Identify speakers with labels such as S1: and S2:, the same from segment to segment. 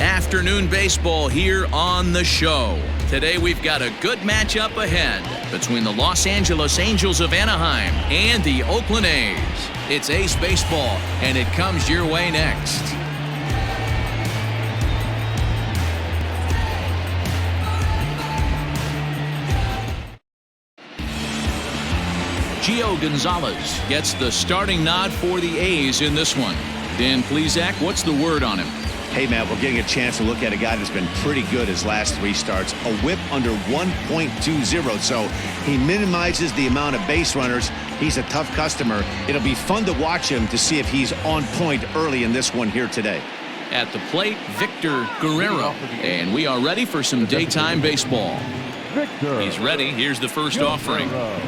S1: Afternoon baseball here on the show. Today we've got a good matchup ahead between the Los Angeles Angels of Anaheim and the Oakland A's. It's Ace Baseball, and it comes your way next. Gio Gonzalez gets the starting nod for the A's in this one. Dan Plesac, what's the word on him?
S2: Hey, Matt, we're getting a chance to look at a guy that's been pretty good his last 3 starts. A whip under 1.20, so he minimizes the amount of base runners. He's a tough customer. It'll be fun to watch him to see if he's on point early in this one here today.
S1: At the plate, Victor Guerrero. And we are ready for some daytime baseball. He's ready. Here's the first offering. A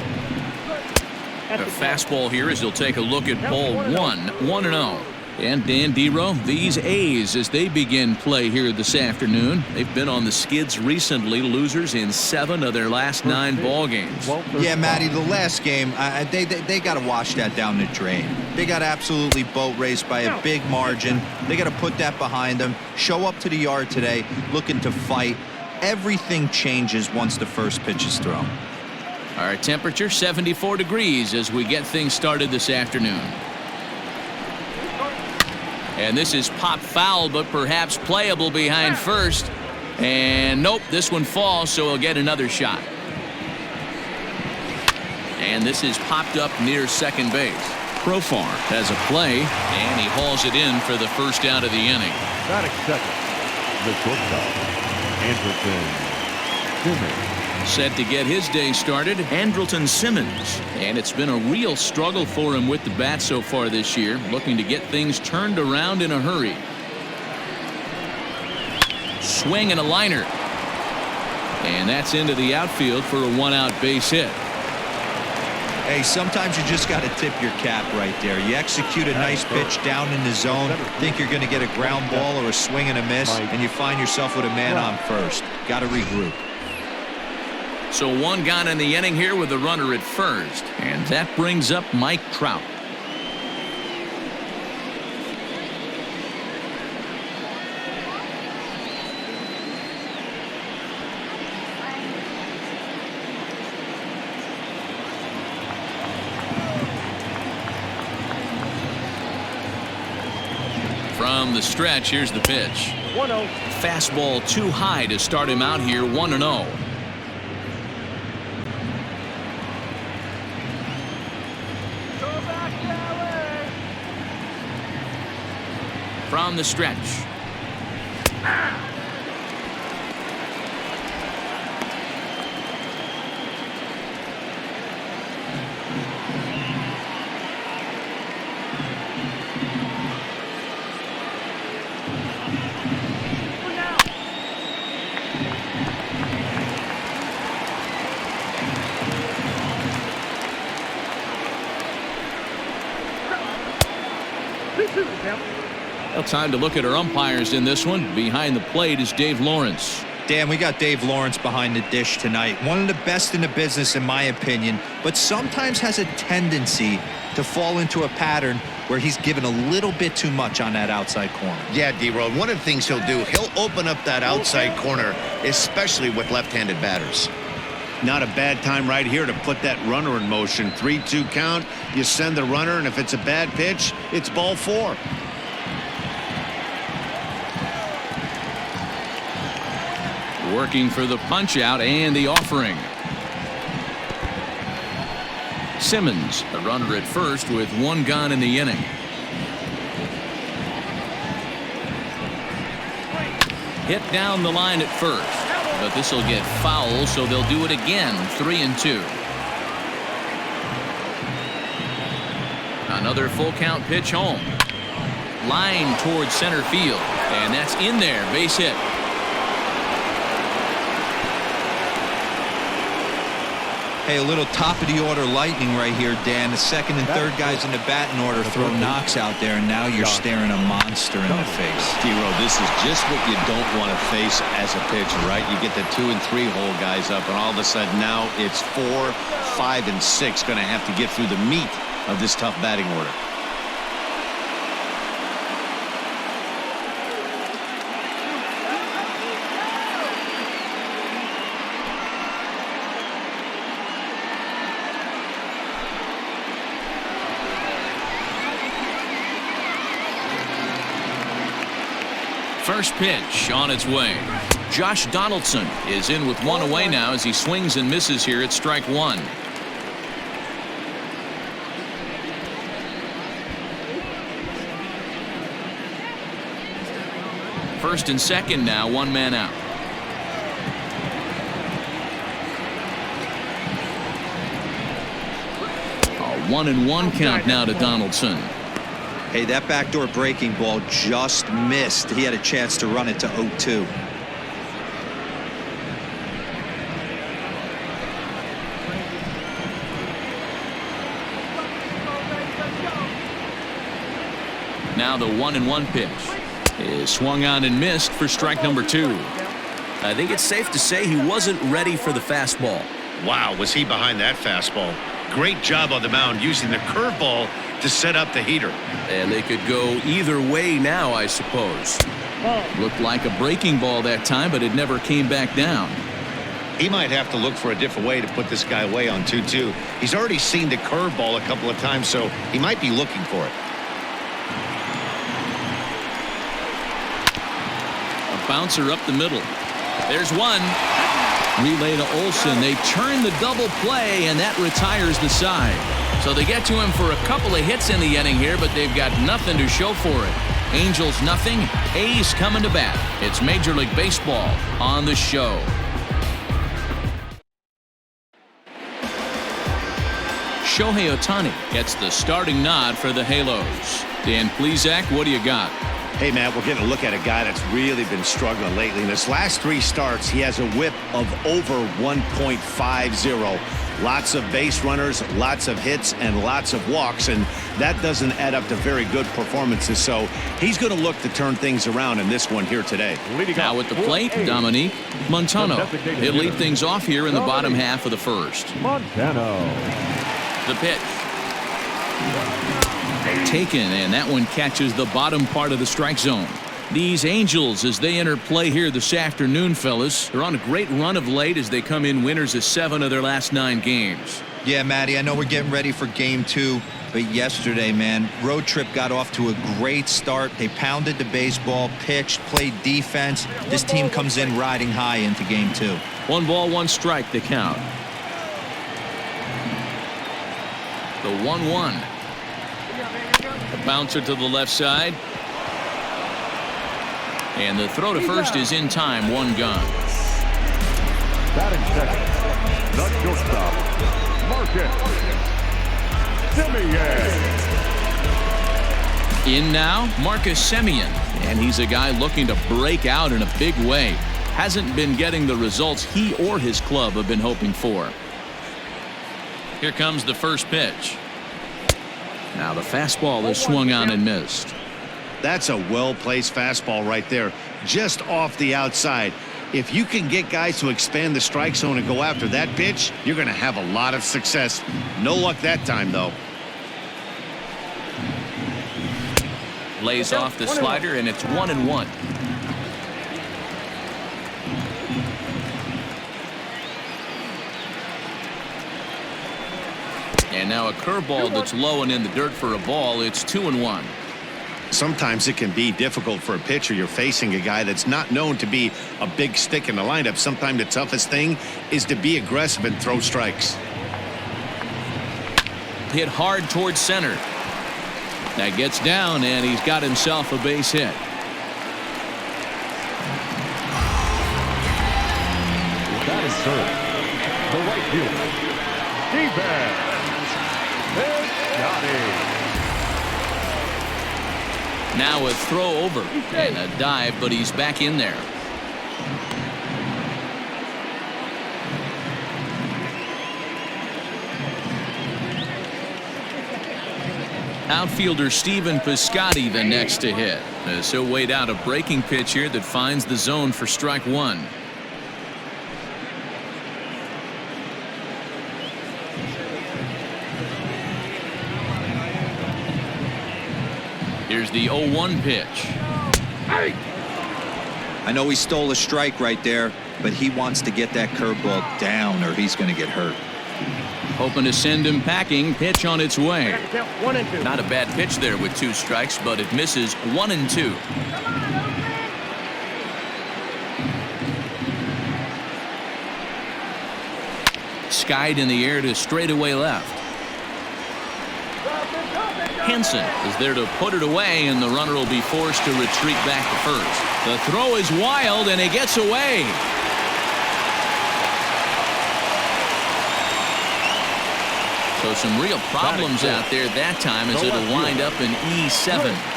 S1: fastball here as he'll take a look at ball 1-0. And Dan Dero, these A's, as they begin play here this afternoon, they've been on the skids recently, losers in 7 of their last 9 ball games.
S3: Yeah, Matty, the last game, they got to wash that down the drain. They got absolutely boat raced by a big margin. They got to put that behind them. Show up to the yard today, looking to fight. Everything changes once the first pitch is thrown.
S1: Our temperature 74 degrees as we get things started this afternoon. And this is pop foul, but perhaps playable behind first. And nope, this one falls, so he'll get another shot. And this is popped up near second base. Profar has a play, and he hauls it in for the first out of the inning.
S4: Batting second, the shortstop, Andrelton.
S1: Set to get his day started, Andrelton Simmons. And it's been a real struggle for him with the bat so far this year, looking to get things turned around in a hurry. Swing and a liner. And that's into the outfield for a 1-out base hit.
S3: Hey, sometimes you just got to tip your cap right there. You execute a nice pitch down in the zone, think you're going to get a ground ball or a swing and a miss, and you find yourself with a man on first. Got to regroup.
S1: So 1 gone in the inning here with the runner at first. And that brings up Mike Trout. From the stretch, here's the pitch.
S4: 1-0.
S1: Fastball too high to start him out here, 1-0. From the stretch. Well, time to look at our umpires in this one. Behind the plate is Dave Lawrence.
S3: Dan, we got Dave Lawrence behind the dish tonight. One of the best in the business, in my opinion, but sometimes has a tendency to fall into a pattern where he's given a little bit too much on that outside corner.
S2: Yeah, D-Road, one of the things he'll do, he'll open up that outside corner, especially with left-handed batters. Not a bad time right here to put that runner in motion. 3-2 count, you send the runner, and if it's a bad pitch, it's ball 4.
S1: Working for the punch out and the offering. Simmons, the runner at first with 1 gone in the inning. Hit down the line at first, but this will get foul, so they'll do it again. 3-2. Another full count pitch home. Line towards center field, and that's in there. Base hit.
S3: Hey, a little top-of-the-order lightning right here, Dan. The second and third guys in the batting order throw knocks out there, and now you're staring a monster in the face.
S5: D-Row, this is just what you don't want to face as a pitcher, right? You get the 2 and 3 hole guys up, and all of a sudden now it's 4, 5, and 6 going to have to get through the meat of this tough batting order.
S1: First pitch on its way. Josh Donaldson is in with one away now as he swings and misses here at strike one. First and second now, one man out. A 1-1 count now to Donaldson.
S3: Hey, that backdoor breaking ball just missed. He had a chance to run it to 0-2.
S1: Now the 1-1 pitch is swung on and missed for strike number 2.
S6: I think it's safe to say he wasn't ready for the fastball.
S5: Wow, was he behind that fastball? Great job on the mound using the curveball to set up the heater.
S6: And they could go either way now, I suppose.
S1: Looked like a breaking ball that time, but it never came back down.
S5: He might have to look for a different way to put this guy away on 2-2. He's already seen the curveball a couple of times, so he might be looking for it.
S1: A bouncer up the middle. There's one. Relay to Olsen. They turn the double play, and that retires the side. So they get to him for a couple of hits in the inning here, but they've got nothing to show for it. Angels nothing. A's coming to bat. It's Major League Baseball on the show. Shohei Ohtani gets the starting nod for the Halos. Dan Plesac, what do you got?
S2: Hey, Matt, we're getting a look at a guy that's really been struggling lately. In his last 3 starts, he has a whip of over 1.50. Lots of base runners, lots of hits, and lots of walks, and that doesn't add up to very good performances. So he's going to look to turn things around in this one here today.
S1: Now at the plate, Dominique Montano. He'll lead things off here in the bottom half of the first.
S4: Montano.
S1: The pitch. Taken, and that one catches the bottom part of the strike zone. These Angels, as they enter play here this afternoon, fellas, they're on a great run of late as they come in winners of 7 of their last 9 games.
S3: Yeah, Matty, I know we're getting ready for game 2, but yesterday, man, road trip got off to a great start. They pounded the baseball, pitched, played defense. This team comes in riding high into game 2.
S1: 1 ball, 1 strike, the count. The 1-1. The bouncer to the left side. And the throw to first is in time. 1 gone.
S4: Batting second, the shortstop, Marcus Semien.
S1: In now, Marcus Semien. And he's a guy looking to break out in a big way. Hasn't been getting the results he or his club have been hoping for. Here comes the first pitch. Now the fastball is swung on and missed.
S2: That's a well-placed fastball right there, just off the outside. If you can get guys to expand the strike zone and go after that pitch, you're going to have a lot of success. No luck that time, though.
S1: Lays off the slider, and it's 1-1. And now a curveball that's low and in the dirt for a ball. It's 2-1.
S2: Sometimes it can be difficult for a pitcher. You're facing a guy that's not known to be a big stick in the lineup. Sometimes the toughest thing is to be aggressive and throw strikes.
S1: Hit hard towards center. That gets down, and he's got himself a base hit.
S4: That is third. The right fielder, defense.
S1: Now a throw over and a dive, but he's back in there. Outfielder Stephen Piscotty the next to hit. So weighed out a breaking pitch here that finds the zone for strike 1. Here's the 0-1 pitch.
S3: I know he stole a strike right there, but he wants to get that curveball down or he's going to get hurt.
S1: Hoping to send him packing. Pitch on its way. Not a bad pitch there with 2 strikes, but it misses 1-2. skied in the air to straightaway left. Henson is there to put it away, and the runner will be forced to retreat back to first. The throw is wild, and he gets away. So some real problems out there that time as it'll wind up in E7.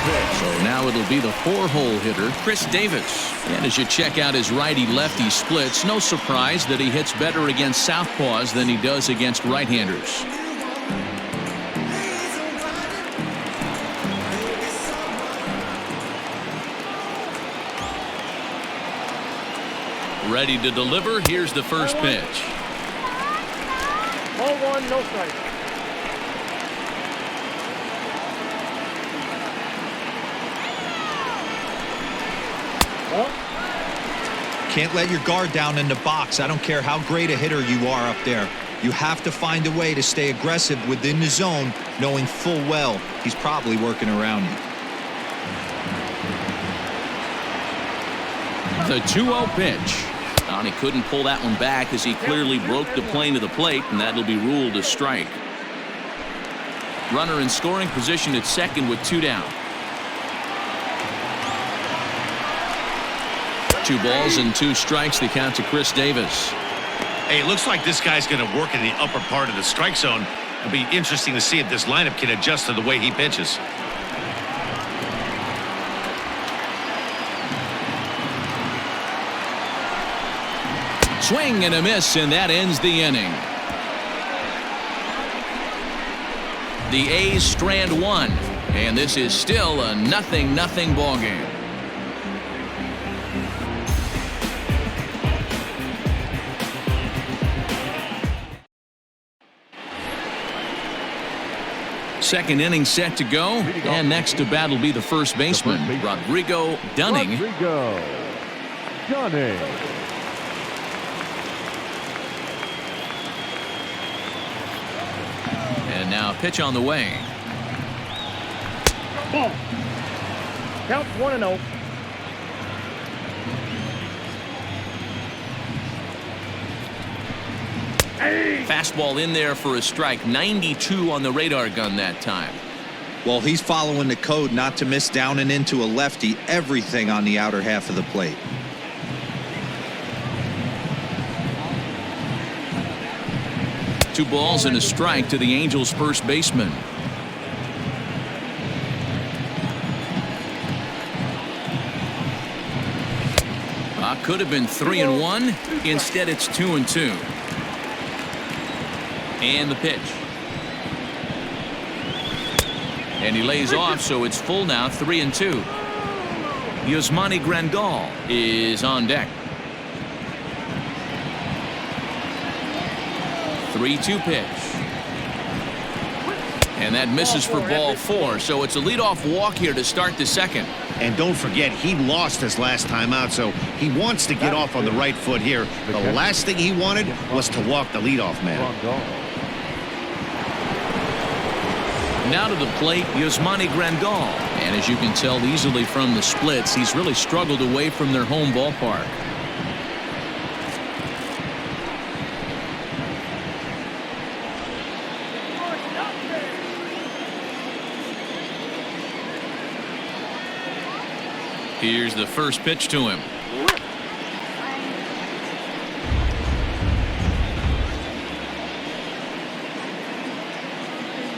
S1: So now it'll be the 4-hole hitter, Chris Davis. And as you check out his righty-lefty splits, no surprise that he hits better against southpaws than he does against right-handers. Ready to deliver. Here's the first pitch.
S7: Ball 1, no strike.
S3: Can't let your guard down in the box. I don't care how great a hitter you are up there. You have to find a way to stay aggressive within the zone, knowing full well he's probably working around you.
S1: The 2-0 pitch. And he couldn't pull that one back as he clearly broke the plane of the plate, and that'll be ruled a strike. Runner in scoring position at second with 2 down. 2 balls and 2 strikes, the count to Chris Davis.
S2: Hey, it looks like this guy's going to work in the upper part of the strike zone. It'll be interesting to see if this lineup can adjust to the way he pitches.
S1: Swing and a miss, and that ends the inning. The A's strand 1, and this is still a 0-0 ball game. Second inning set to go, and next to bat will be the first baseman, Rodrigo Dunning.
S4: Rodrigo Dunning.
S1: And now pitch on the way.
S7: Ball. Count 1-0.
S1: Fastball in there for a strike. 92 on the radar gun that time.
S3: Well, he's following the code not to miss down and into a lefty. Everything on the outer half of the plate.
S1: Two balls and a strike to the Angels' first baseman. Could have been 3-1. Instead, it's 2-2. And the pitch. And he lays off, so it's full now, 3-2. Yasmani Grandal is on deck. 3-2 pitch. And that misses for ball 4, so it's a leadoff walk here to start the second.
S2: And don't forget, he lost his last time out, so he wants to get off on the right foot here. The last thing he wanted was to walk the leadoff man.
S1: Now to the plate, Yasmani Grandal. And as you can tell easily from the splits, he's really struggled away from their home ballpark. Here's the first pitch to him.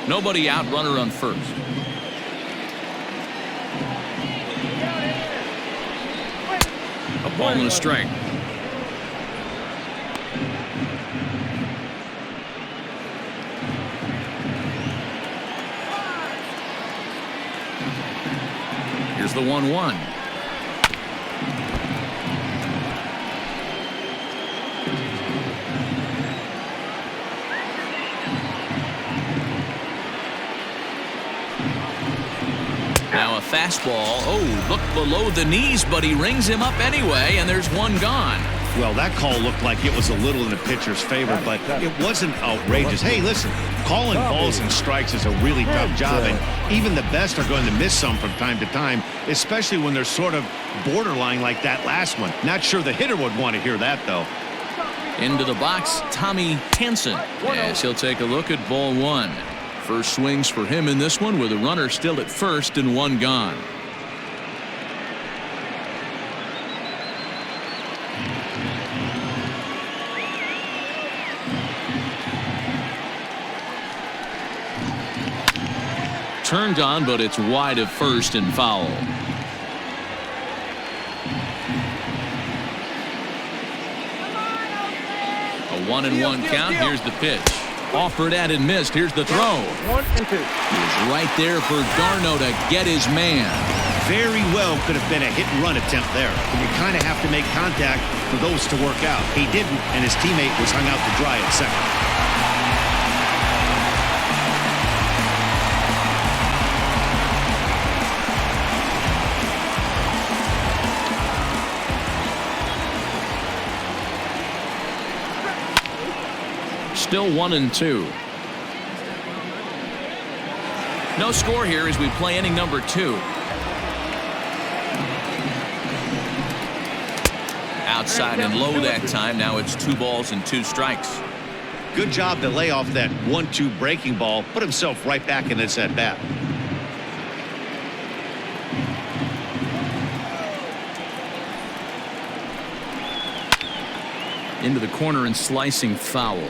S1: Nobody out, runner on first. A ball and a strike. Here's the 1-1. Now a fastball. Oh, look below the knees, but he rings him up anyway, and there's one gone.
S2: Well, that call looked like it was a little in the pitcher's favor, but it wasn't outrageous. Hey, listen, calling balls and strikes is a really tough job, and even the best are going to miss some from time to time, especially when they're sort of borderline like that last one. Not sure the hitter would want to hear that, though.
S1: Into the box, Tommy Hansen, as he'll take a look at ball one. First swings for him in this one with a runner still at first and one gone. Turned on, but it's wide of first and foul. A 1-1 count. Here's the pitch. Offered at and missed. Here's the throw.
S7: 1 and 2.
S1: He was right there for Darno to get his man.
S2: Very well could have been a hit-and-run attempt there. And you kind of have to make contact for those to work out. He didn't, and his teammate was hung out to dry at second.
S1: Still 1-2. No score here as we play inning number 2. Outside and low that time. Now it's 2 balls and 2 strikes.
S2: Good job to lay off that 1-2 breaking ball. Put himself right back in this at bat.
S1: Into the corner and slicing foul.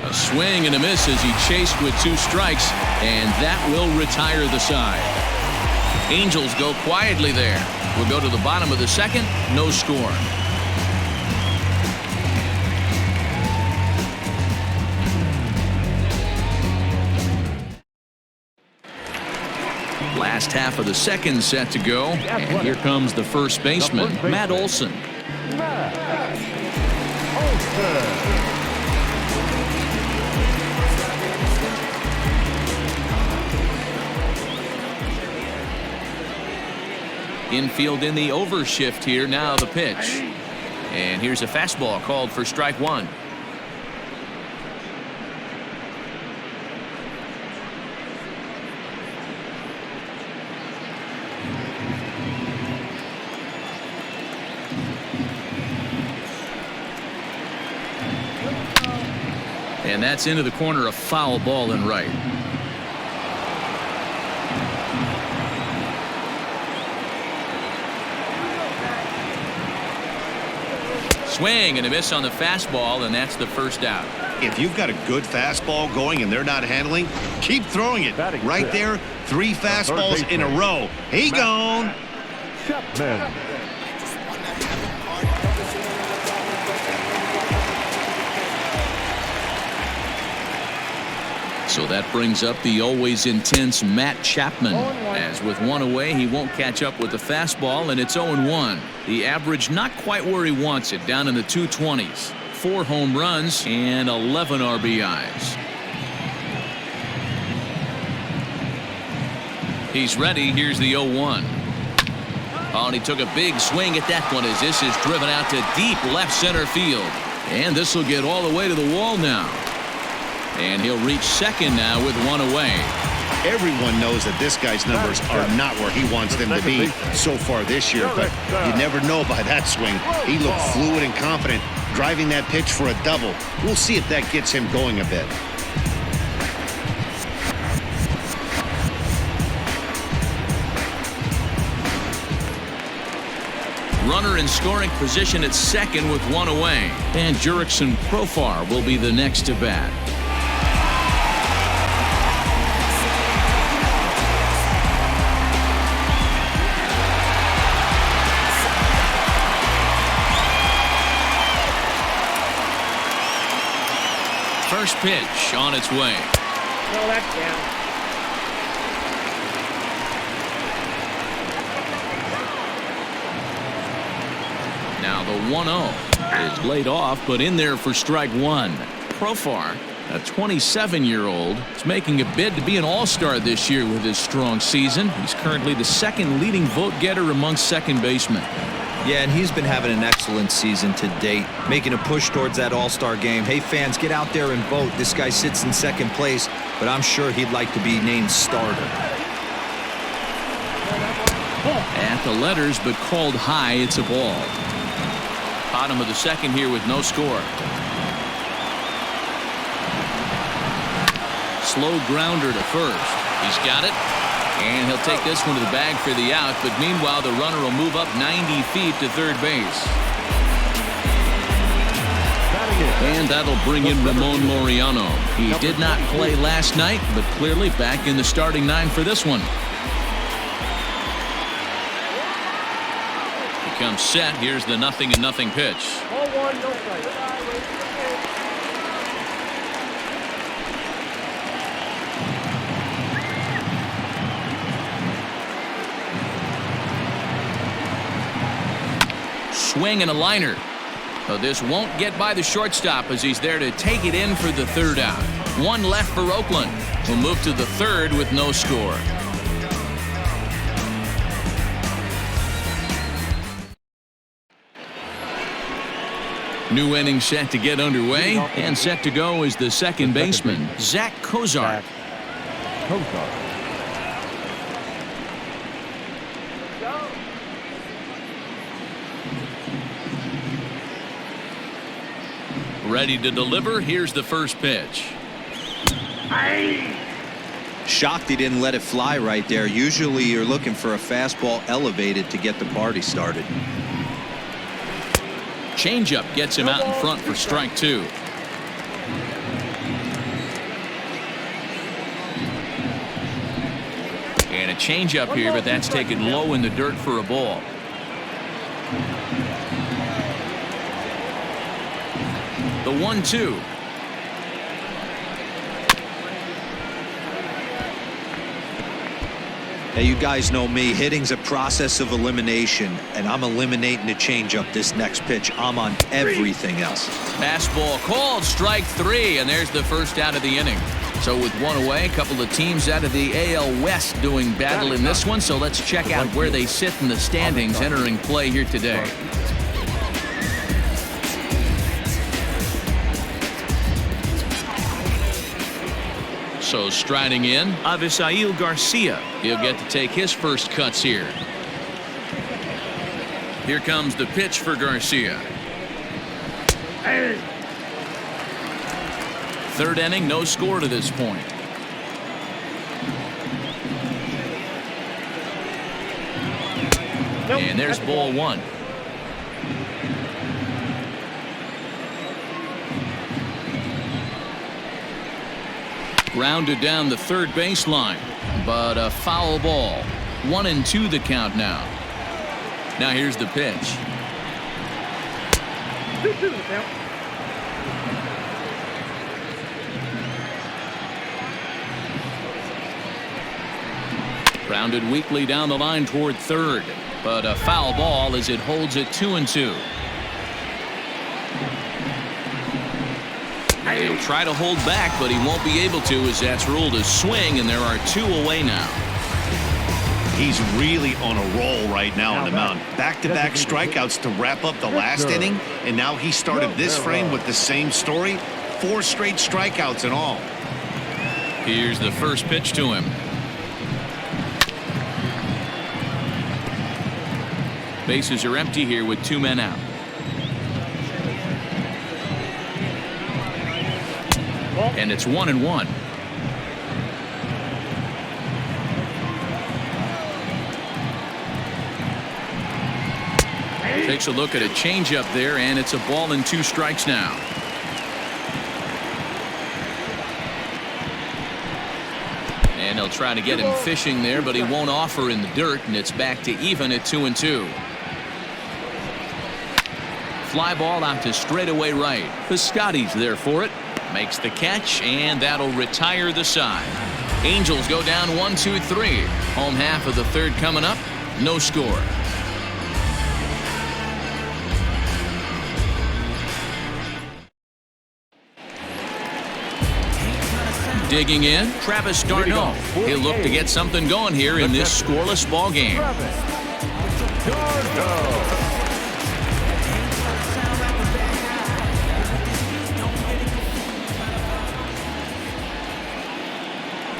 S1: A swing and a miss as he chased with 2 strikes, and that will retire the side. Angels go quietly there. We'll go to the bottom of the second. No score. Last half of the second set to go, and here comes the first baseman, Matt Olson. Infield in the overshift here. Now the pitch, and here's a fastball called for strike 1. And that's into the corner, a foul ball and right. Swing and a miss on the fastball, and that's the first out.
S2: If you've got a good fastball going and they're not handling, keep throwing it. Right there, 3 fastballs in a row. He gone.
S4: Chapman.
S1: So that brings up the always intense Matt Chapman. As with 1 away, he won't catch up with the fastball, and it's 0-1. The average not quite where he wants it, down in the 220s. 4 home runs and 11 RBIs. He's ready. Here's the 0-1. Oh, and he took a big swing at that one as this is driven out to deep left center field. And this will get all the way to the wall now. And he'll reach second now with 1 away.
S2: Everyone knows that this guy's numbers are not where he wants them to be so far this year, but you never know by that swing. He looked fluid and confident, driving that pitch for a double. We'll see if that gets him going a bit.
S1: Runner in scoring position at second with 1 away. And Jurickson Profar will be the next to bat. First pitch on its way.
S7: No, that's down.
S1: Now the 1-0 is laid off, but in there for strike 1. Profar, a 27-year-old, is making a bid to be an all-star this year with his strong season. He's currently the 2nd leading vote getter among second basemen.
S3: Yeah, and he's been having an excellent season to date, making a push towards that all-star game. Hey, fans, get out there and vote. This guy sits in 2nd place, but I'm sure he'd like to be named starter.
S1: At the letters, but called high. It's a ball. Bottom of the second here with no score. Slow grounder to first. He's got it. And he'll take this one to the bag for the out. But meanwhile, the runner will move up 90 feet to third base. And that'll bring in Ramon Laureano. He did not play last night, but clearly back in the starting nine for this one. He comes set. Here's the 0-0 pitch.
S7: 0-1, no strike.
S1: Swing and a liner. But this won't get by the shortstop as he's there to take it in for the third out. One left for Oakland. We'll move to the third with no score. New inning set to get underway, and set to go is the second baseman, Zach Cozart. Ready to deliver. Here's the first pitch.
S3: Shocked he didn't let it fly right there. Usually you're looking for a fastball elevated to get the party started.
S1: Changeup gets him out in front for strike two. And a changeup here, but that's taken low in the dirt for a ball. The 1-2.
S3: Hey, you guys know me. Hitting's a process of elimination, and I'm eliminating the changeup this next pitch. I'm on everything else.
S1: Fastball called, strike three, and there's the first out of the inning. So with one away, a couple of teams out of the AL West doing battle in this one. So let's check out where they sit in the standings entering play here today. So striding in, Avisail Garcia. He'll get to take his first cuts here. Here comes the pitch for Garcia. Third inning, no score to this point. And there's ball one. Grounded down the third baseline, but a foul ball. 1-2 the count now. Now here's the pitch.
S7: 2-2 the count.
S1: Grounded weakly down the line toward third, but a foul ball as it holds it 2-2. He'll try to hold back, but he won't be able to as that's ruled a swing, and there are two away now.
S2: He's really on a roll right now on the mound. Back-to-back strikeouts to wrap up the last inning, and now he started this frame with the same story. 4 straight strikeouts in all.
S1: Here's the first pitch to him. Bases are empty here with 2 men out. And it's 1-1. Takes a look at a changeup there, and it's a ball and 2 strikes now. And they'll try to get him fishing there, but he won't offer in the dirt, and it's back to even at 2-2. Fly ball out to straightaway right. Piscotty's there for it. Makes the catch, and that'll retire the side. Angels go down 1-2-3. Home half of the third coming up. No score. Digging in, Travis d'Arnaud. He'll look to get something going here in this scoreless ball game.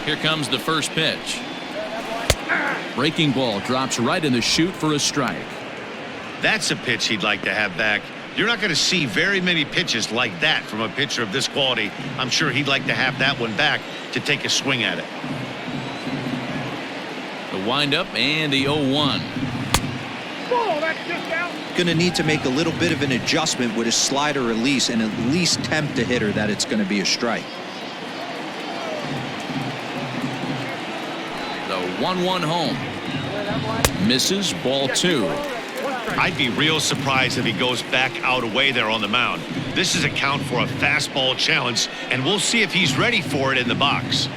S1: Here comes the first pitch. Breaking ball drops right in the chute for a strike.
S5: That's a pitch he'd like to have back. You're not going to see very many pitches like that from a pitcher of this quality. I'm sure he'd like to have that one back to take a swing at it.
S1: The windup and the 0-1.
S7: Oh, that's just out.
S3: Going to need to make a little bit of an adjustment with his slider release and at least tempt the hitter that it's going to be a strike.
S1: The 1-1 home. Misses, ball 2.
S5: I'd be real surprised if he goes back out away there on the mound. This is a count for a fastball challenge, and we'll see if he's ready for it in the box.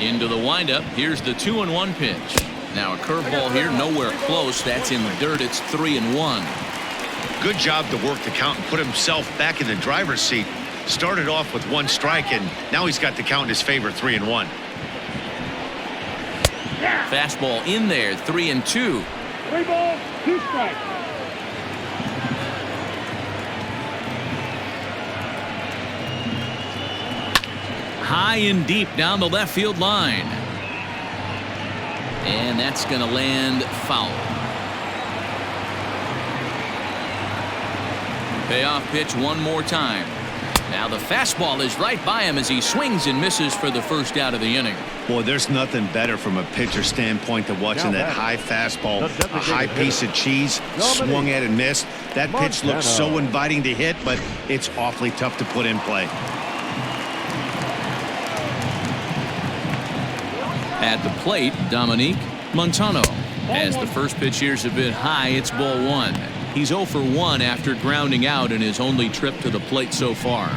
S1: Into the windup. Here's the 2-1 pitch. Now a curveball here, nowhere close. That's in the dirt. It's 3-1.
S5: Good job to work the count and put himself back in the driver's seat. Started off with 1 strike, and now he's got the count in his favor, 3-1.
S1: Fastball in there, 3-2.
S7: 3 balls, 2 strikes.
S1: High and deep down the left field line. And that's going to land foul. Payoff pitch one more time. Now the fastball is right by him as he swings and misses for the first out of the inning.
S2: Boy, there's nothing better from a pitcher standpoint than watching that high fastball, a high piece of cheese, swung at and missed. That pitch looks so inviting to hit, but it's awfully tough to put in play.
S1: At the plate, Dominique Montano. As the first pitch here's a bit high, it's ball 1. He's 0 for 1 after grounding out in his only trip to the plate so far.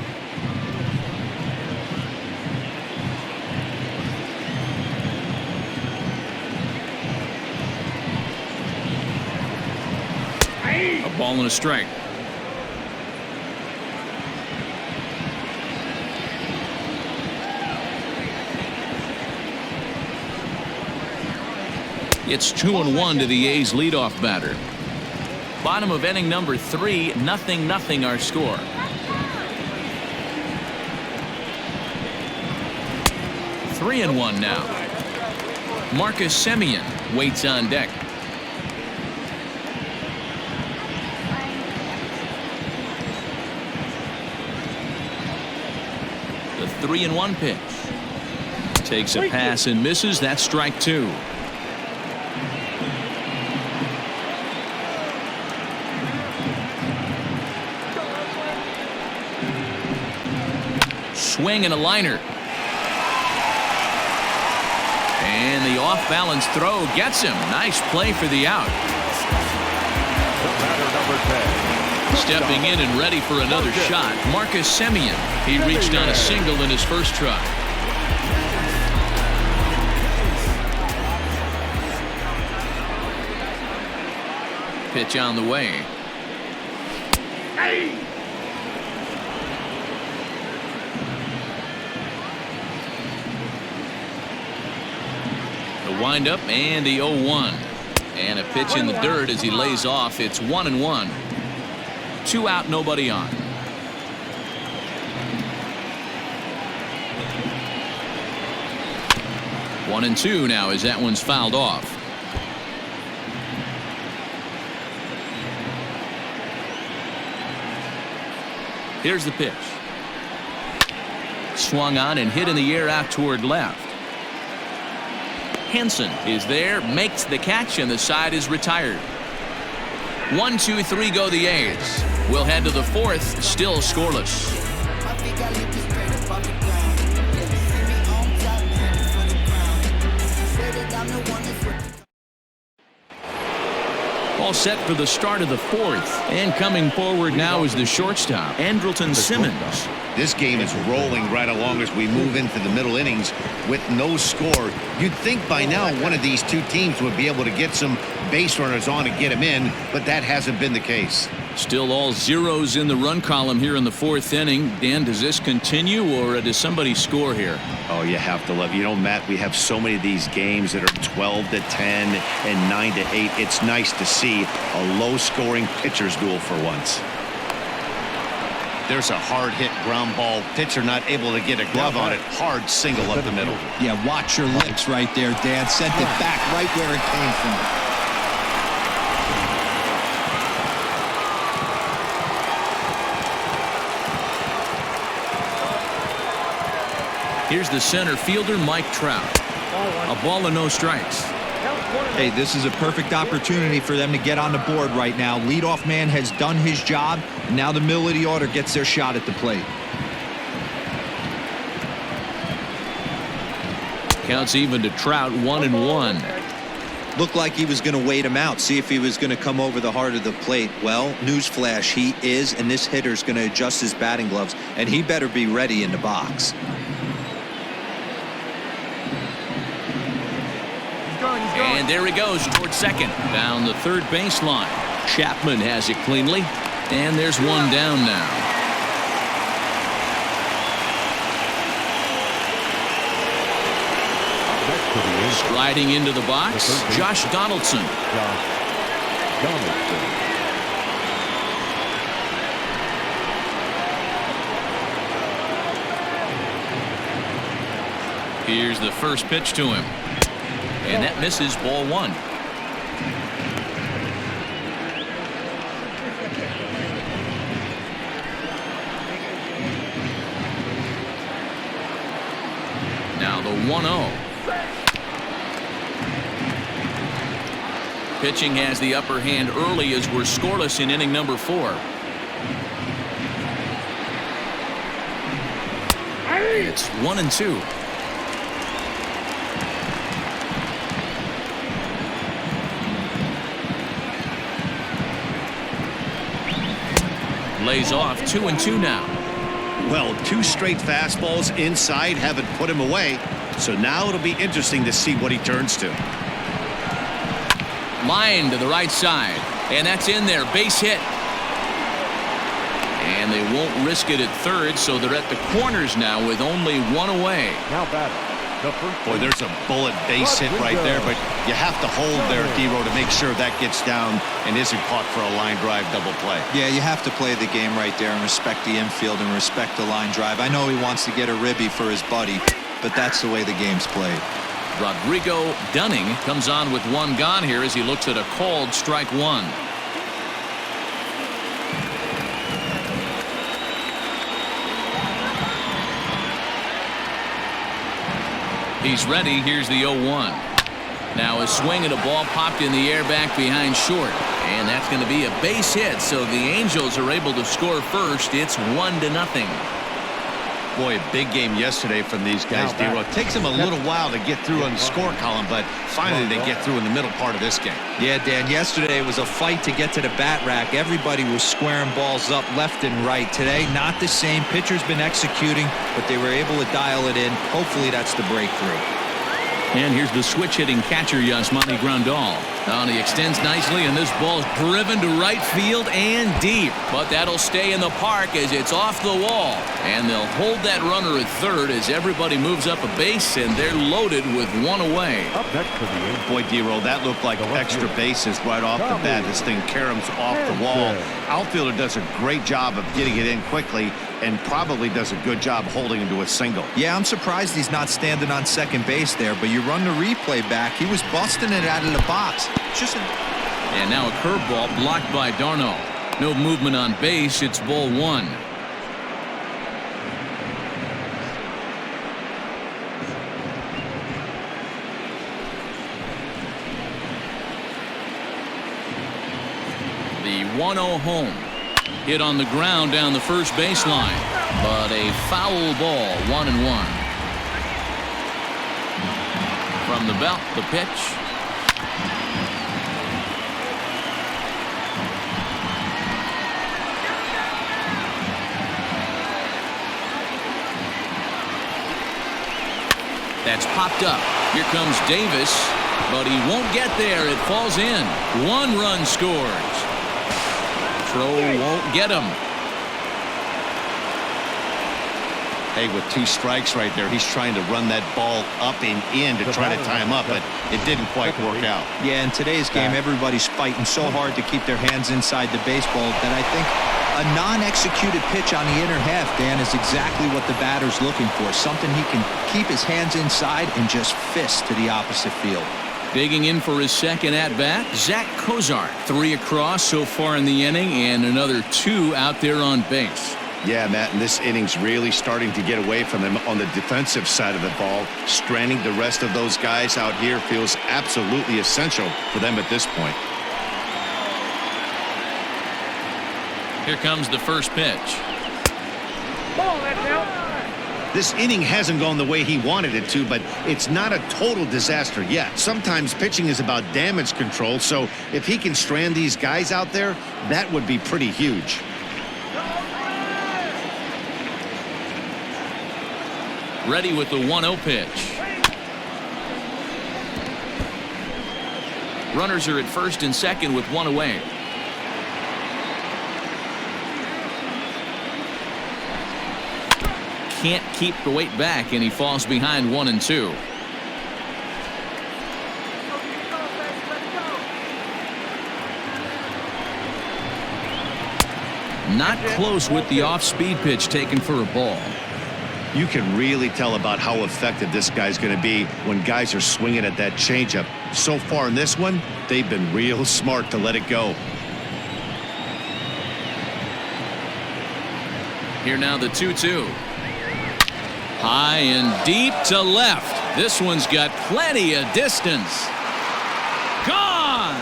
S1: A ball and a strike. It's 2-1 to the A's leadoff batter. Bottom of inning number 3, 0-0 our score. Three and 1 now. Marcus Semien waits on deck. The 3-1 pitch. Takes a pass and misses. That's strike 2. Swing and a liner. And the off-balance throw gets him. Nice play for the out. Stepping in and ready for another shot, Marcus Semien. He reached on a single in his first try. Pitch on the way. Windup and the 0-1 and a pitch in the dirt as he lays off. It's 1-1. 2 out, nobody on. One and 2 now as that one's fouled off. Here's the pitch. Swung on and hit in the air out toward left. Henson is there, makes the catch, and the side is retired. 1, 2, 3 go the A's. We'll head to the 4th, still scoreless. All set for the start of the 4th. And coming forward now is the shortstop, Andrelton Simmons.
S2: This game is rolling right along as we move into the middle innings with no score. You'd think by now one of these two teams would be able to get some base runners on and get them in, but that hasn't been the case.
S1: Still all zeros in the run column here in the 4th inning. Dan, does this continue or does somebody score here?
S2: Oh, you have to love, Matt, we have so many of these games that are 12-10 and 9-8. It's nice to see a low-scoring pitcher's duel for once.
S5: There's a hard hit ground ball. Pitcher not able to get a glove on it. Hard single up the middle.
S3: Yeah, watch your lips right there, Dan. Sent it back right where it came from.
S1: Here's the center fielder, Mike Trout. A ball and no strikes.
S3: Hey, this is a perfect opportunity for them to get on the board right now. Leadoff man has done his job, and now the middle of the order gets their shot at the plate.
S1: Counts even to Trout, 1-1.
S3: Looked like he was going to wait him out, see if he was going to come over the heart of the plate. Well, newsflash, he is, and this hitter's going to adjust his batting gloves, and he better be ready in the box.
S1: And there he goes towards second. Down the third baseline. Chapman has it cleanly. And there's one down now. Striding into the box, Josh Donaldson. Here's the first pitch to him. And that misses, ball one. Now the 1-0. Pitching has the upper hand early as we're scoreless in inning number 4. It's 1-2. Lays off, 2-2 now.
S2: Well, 2 straight fastballs inside haven't put him away. So now it'll be interesting to see what he turns to.
S1: Line to the right side. And that's in there. Base hit. And they won't risk it at third, so they're at the corners now with only 1 away.
S4: Now batting.
S2: Boy, there's a bullet base hit right there, but you have to hold there, Dero, to make sure that gets down and isn't caught for a line drive double play.
S3: Yeah, you have to play the game right there and respect the infield and respect the line drive. I know he wants to get a ribby for his buddy, but that's the way the game's played.
S1: Rodrigo Dunning comes on with 1 gone here as he looks at a called strike 1. He's ready. Here's the 0-1. Now a swing and a ball popped in the air back behind short. And that's going to be a base hit. So the Angels are able to score first. It's 1-0.
S5: Boy, a big game yesterday from these guys, Dero. It takes them a little while to get through on the score column, but finally they get through in the middle part of this game.
S3: Yeah, Dan, yesterday it was a fight to get to the bat rack. Everybody was squaring balls up left and right. Today, not the same. Pitcher's been executing, but they were able to dial it in. Hopefully that's the breakthrough.
S1: And here's the switch-hitting catcher, Yasmani Grandal. He extends nicely, and this ball's driven to right field and deep. But that'll stay in the park as it's off the wall. And they'll hold that runner at third as everybody moves up a base, and they're loaded with 1 away.
S4: Up next for the Angels.
S2: Boy, Dero, that looked like extra bases right off the bat. This thing caroms off the wall. Outfielder does a great job of getting it in quickly and probably does a good job holding him to a single.
S3: Yeah, I'm surprised he's not standing on second base there, but you run the replay back. He was busting it out of the box.
S1: And now a curveball blocked by Darno. No movement on base. It's ball 1. The 1-0 home. Hit on the ground down the first baseline. But a foul ball, 1-1. From the belt, the pitch. That's popped up. Here comes Davis, but he won't get there. It falls in. 1 run scores. Crow won't get him.
S2: Hey, with 2 strikes right there, he's trying to run that ball up and in to try to tie him up, but it didn't quite work out.
S3: Yeah, in today's game, everybody's fighting so hard to keep their hands inside the baseball that I think A non-executed pitch on the inner half, Dan, is exactly what the batter's looking for. Something he can keep his hands inside and just fist to the opposite field.
S1: Digging in for his second at-bat, Zach Cozart. 3 across so far in the inning and another 2 out there on base.
S2: Yeah, Matt, and this inning's really starting to get away from him on the defensive side of the ball. Stranding the rest of those guys out here feels absolutely essential for them at this point.
S1: Here comes the first pitch.
S7: Ball, that's out.
S2: This inning hasn't gone the way he wanted it to, but it's not a total disaster yet. Sometimes pitching is about damage control, so if he can strand these guys out there, that would be pretty huge.
S1: Ready with the 1-0 pitch. Runners are at first and second with 1 away. Can't keep the weight back, and he falls behind 1-2. Not close with the off-speed pitch taken for a ball.
S2: You can really tell about how effective this guy's going to be when guys are swinging at that changeup. So far in this one, they've been real smart to let it go.
S1: Here now the 2-2. High and deep to left. This one's got plenty of distance. Gone!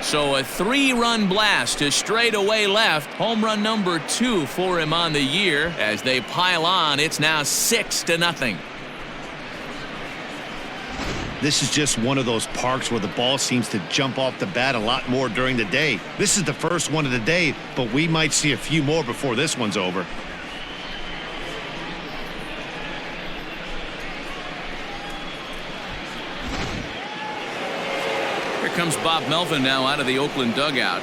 S1: So a 3-run blast to straightaway left. Home run number 2 for him on the year. As they pile on, it's now 6-0.
S2: This is just one of those parks where the ball seems to jump off the bat a lot more during the day. This is the first one of the day, but we might see a few more before this one's over.
S1: Here comes Bob Melvin now out of the Oakland dugout.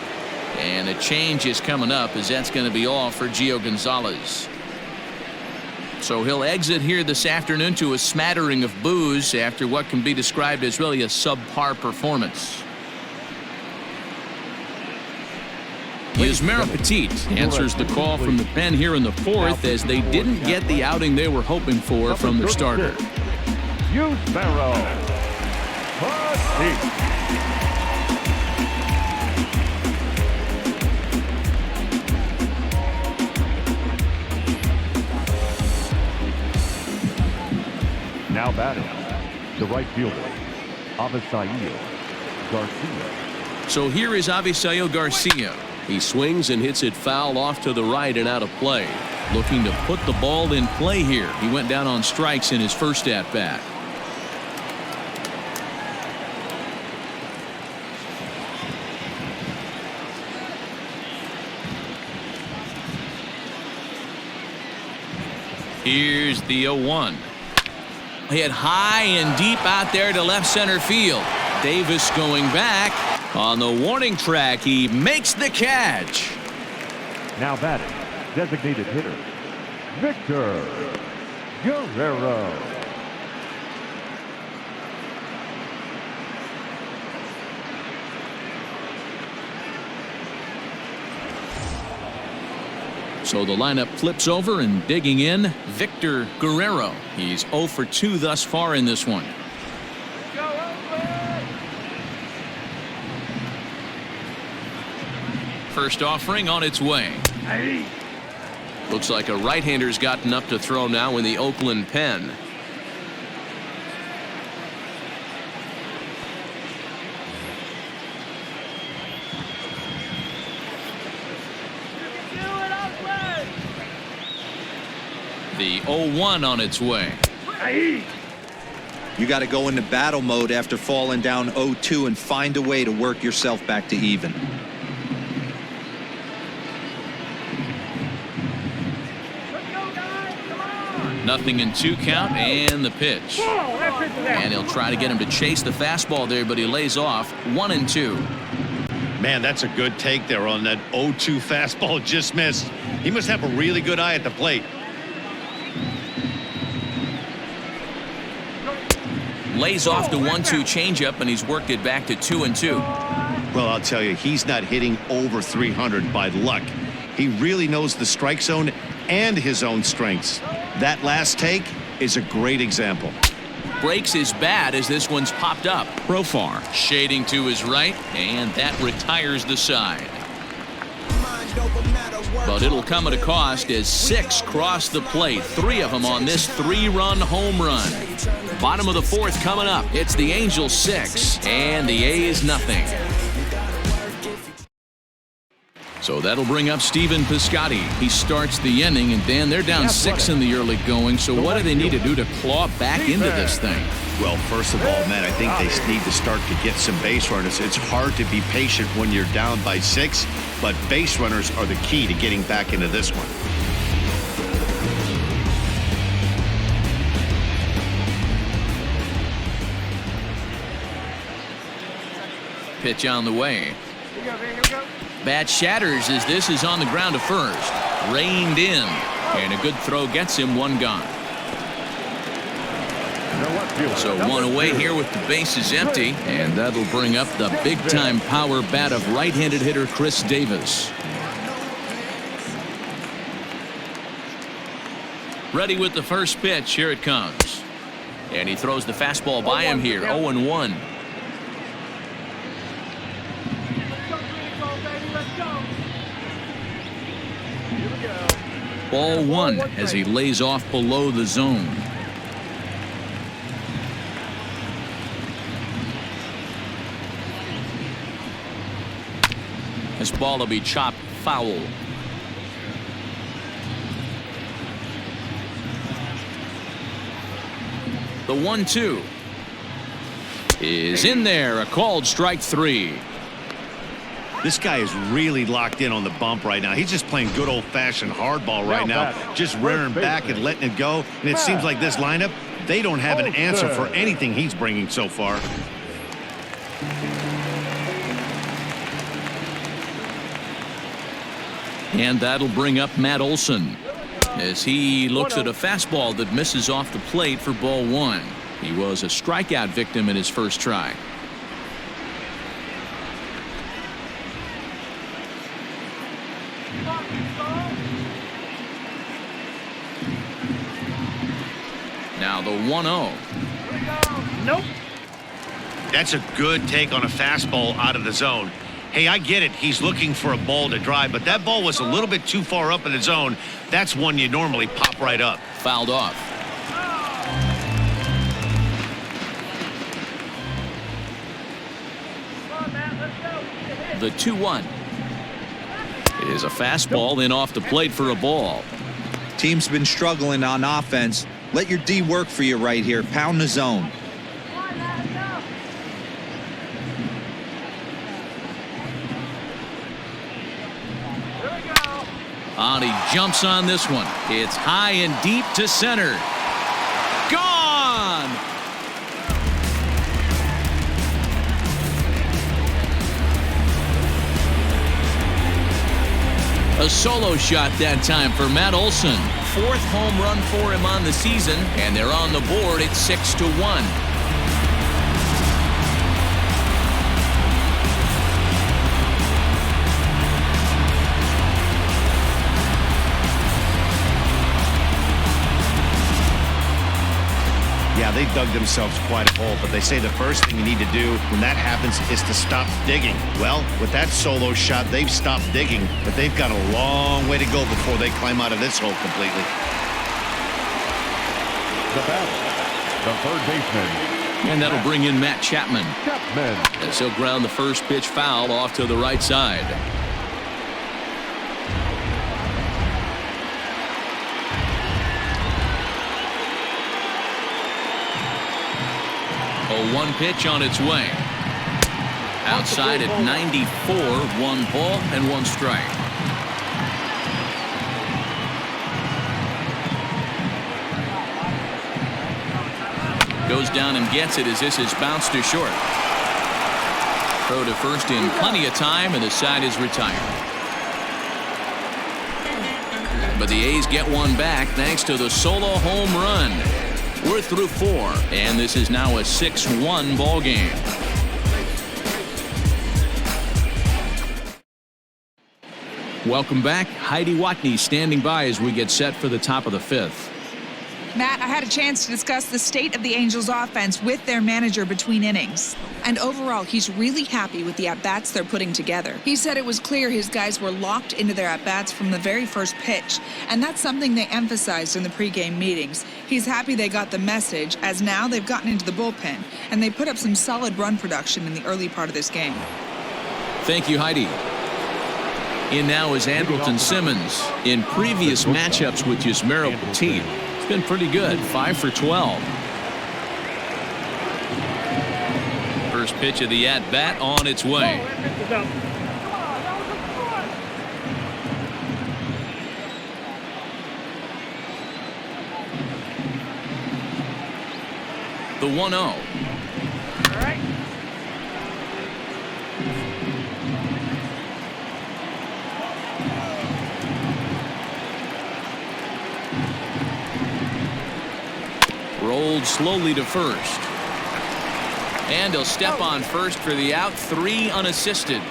S1: And a change is coming up, as that's going to be all for Gio Gonzalez. So he'll exit here this afternoon to a smattering of boos after what can be described as really a subpar performance. Yasmera Petit answers the call from the pen here in the 4th, as they didn't get the outing they were hoping for from their starter.
S4: Yasmera Petit. Now batting, the right fielder, Avisaíl Garcia.
S1: So here is Avisaíl Garcia.
S6: He swings and hits it foul off to the right and out of play.
S1: Looking to put the ball in play here. He went down on strikes in his first at-bat. Here's the 0-1. Hit high and deep out there to left center field. Davis going back. On the warning track, he makes the catch.
S4: Now batting, designated hitter, Victor Guerrero.
S1: So the lineup flips over, and digging in, Victor Guerrero. He's 0 for 2 thus far in this one. First offering on its way. Looks like a right-hander's gotten up to throw now in the Oakland pen. The 0-1 on its way.
S3: You got to go into battle mode after falling down 0-2 and find a way to work yourself back to even.
S1: Nothing in 2 count, and the pitch. And he'll try to get him to chase the fastball there, but he lays off. 1-2.
S2: Man, that's a good take there on that 0-2 fastball just missed. He must have a really good eye at the plate.
S1: Lays off the 1-2 changeup, and he's worked it back to 2-2.
S2: Well, I'll tell you, he's not hitting over 300 by luck. He really knows the strike zone and his own strengths. That last take is a great example.
S1: Breaks his bat as this one's popped up. Profar shading to his right, and that retires the side. But it'll come at a cost as 6 cross the plate, 3 of them on this 3-run home run. Bottom of the 4th coming up. It's the Angels 6 and the A's nothing. So that'll bring up Stephen Piscotty. He starts the inning, and Dan, they're down 6 in the early going. So what do they need to do to claw back into this thing?
S2: Well, first of all, man, I think they need to start to get some base runners. It's hard to be patient when you're down by 6, but base runners are the key to getting back into this one.
S1: Pitch on the way. Bat shatters as this is on the ground to first. Reined in, and a good throw gets him 1 gone. So 1 away here with the bases empty, and that'll bring up the big-time power bat of right-handed hitter Chris Davis. Ready with the first pitch. Here it comes. And he throws the fastball by him here. 0-1. Ball 1 as he lays off below the zone. This ball will be chopped foul. The 1-2 is in there. A called strike 3.
S2: This guy is really locked in on the bump right now. He's just playing good old-fashioned hardball right now, just rearing back and letting it go. And it seems like this lineup, they don't have an answer for anything he's bringing so far.
S1: And that'll bring up Matt Olson as he looks at a fastball that misses off the plate for ball 1. He was a strikeout victim in his first try. Now the 1-0.
S7: Nope.
S2: That's a good take on a fastball out of the zone. Hey, I get it. He's looking for a ball to drive, but that ball was a little bit too far up in the zone. That's one you normally pop right up.
S1: Fouled off. The 2-1 is a fastball in off the plate for a ball.
S3: Team's been struggling on offense. Let your D work for you right here. Pound the zone.
S1: And he jumps on this one. It's high and deep to center. Gone! A solo shot that time for Matt Olson. 4th home run for him on the season, and they're on the board at 6-1.
S2: Yeah, they dug themselves quite a hole, but they say the first thing you need to do when that happens is to stop digging. Well, with that solo shot, they've stopped digging, but they've got a long way to go before they climb out of this hole completely.
S4: The batter, the third baseman.
S1: And that'll bring in Matt Chapman. As he'll ground the first pitch foul off to the right side. A 1 pitch on its way. Outside at 94, 1 ball and 1 strike. Goes down and gets it as this is bounced to short. Throw to first in plenty of time, and the side is retired. But the A's get one back thanks to the solo home run. We're through 4, and this is now a 6-1 ball game. Welcome back. Heidi Watney standing by as we get set for the top of the 5th.
S8: Matt, I had a chance to discuss the state of the Angels offense with their manager between innings. And overall, he's really happy with the at-bats they're putting together. He said it was clear his guys were locked into their at-bats from the very first pitch. And that's something they emphasized in the pregame meetings. He's happy they got the message, as now they've gotten into the bullpen. And they put up some solid run production in the early part of this game.
S1: Thank you, Heidi. In now is Andrelton Simmons. In previous matchups with Yusmeiro Petit, it's been pretty good, 5 for 12. First pitch of the at-bat on its way. The 1-0. Rolled slowly to first. And he'll step on first for the out, 3 unassisted.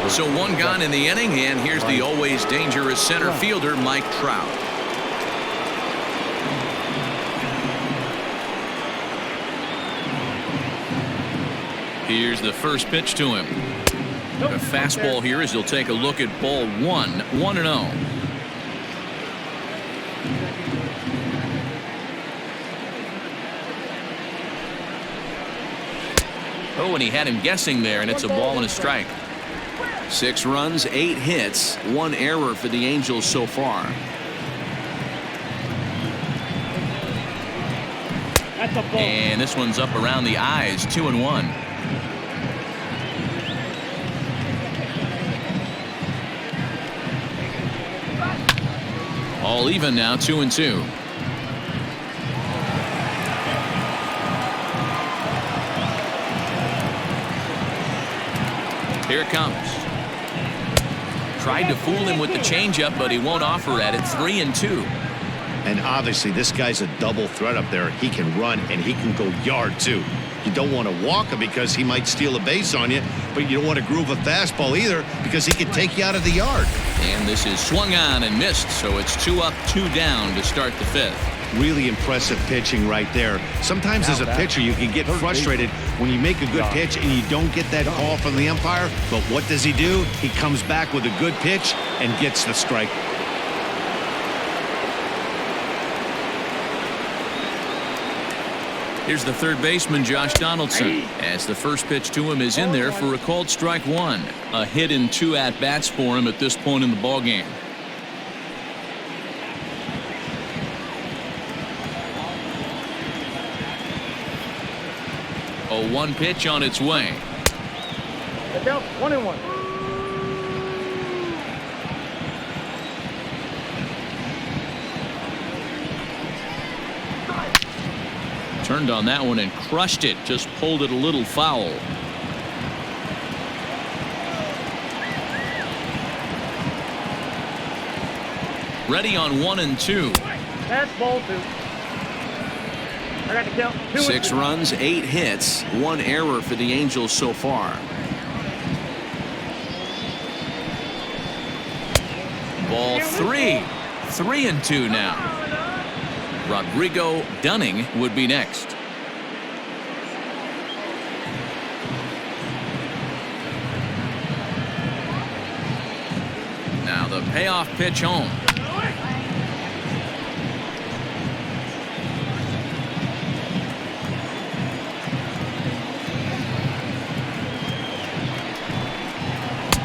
S1: So 1 gone in the inning, and here's the always dangerous center fielder, Mike Trout. Here's the first pitch to him. A fastball here as he'll take a look at ball 1, 1-0. Oh, and he had him guessing there, and it's a ball and a strike. 6 runs, 8 hits, 1 error for the Angels so far. And this one's up around the eyes, 2-1. All even now, 2-2. Here it comes. Tried to fool him with the changeup, but he won't offer at it. 3-2.
S2: And obviously, this guy's a double threat up there. He can run and he can go yard too. You don't want to walk him because he might steal a base on you, but you don't want to groove a fastball either because he can take you out of the yard.
S1: And this is swung on and missed, so it's 2 up, 2 down to start the 5th.
S2: Really impressive pitching right there. Sometimes as a pitcher, you can get frustrated when you make a good pitch and you don't get that call from the umpire. But what does he do? He comes back with a good pitch and gets the strike.
S1: Here's the third baseman, Josh Donaldson, as the first pitch to him is in there for a called strike 1. A hit in 2 at-bats for him at this point in the ballgame. A 1 pitch on its way.
S7: 1-1.
S1: Turned on that one and crushed it. Just pulled it a little foul. Ready on 1 and 2.
S7: That's ball 2. I got to count 2
S1: 6 runs, 8 hits, 1 error for the Angels so far. Ball 3. 3-2 now. Rodrigo Dunning would be next. Now the payoff pitch home.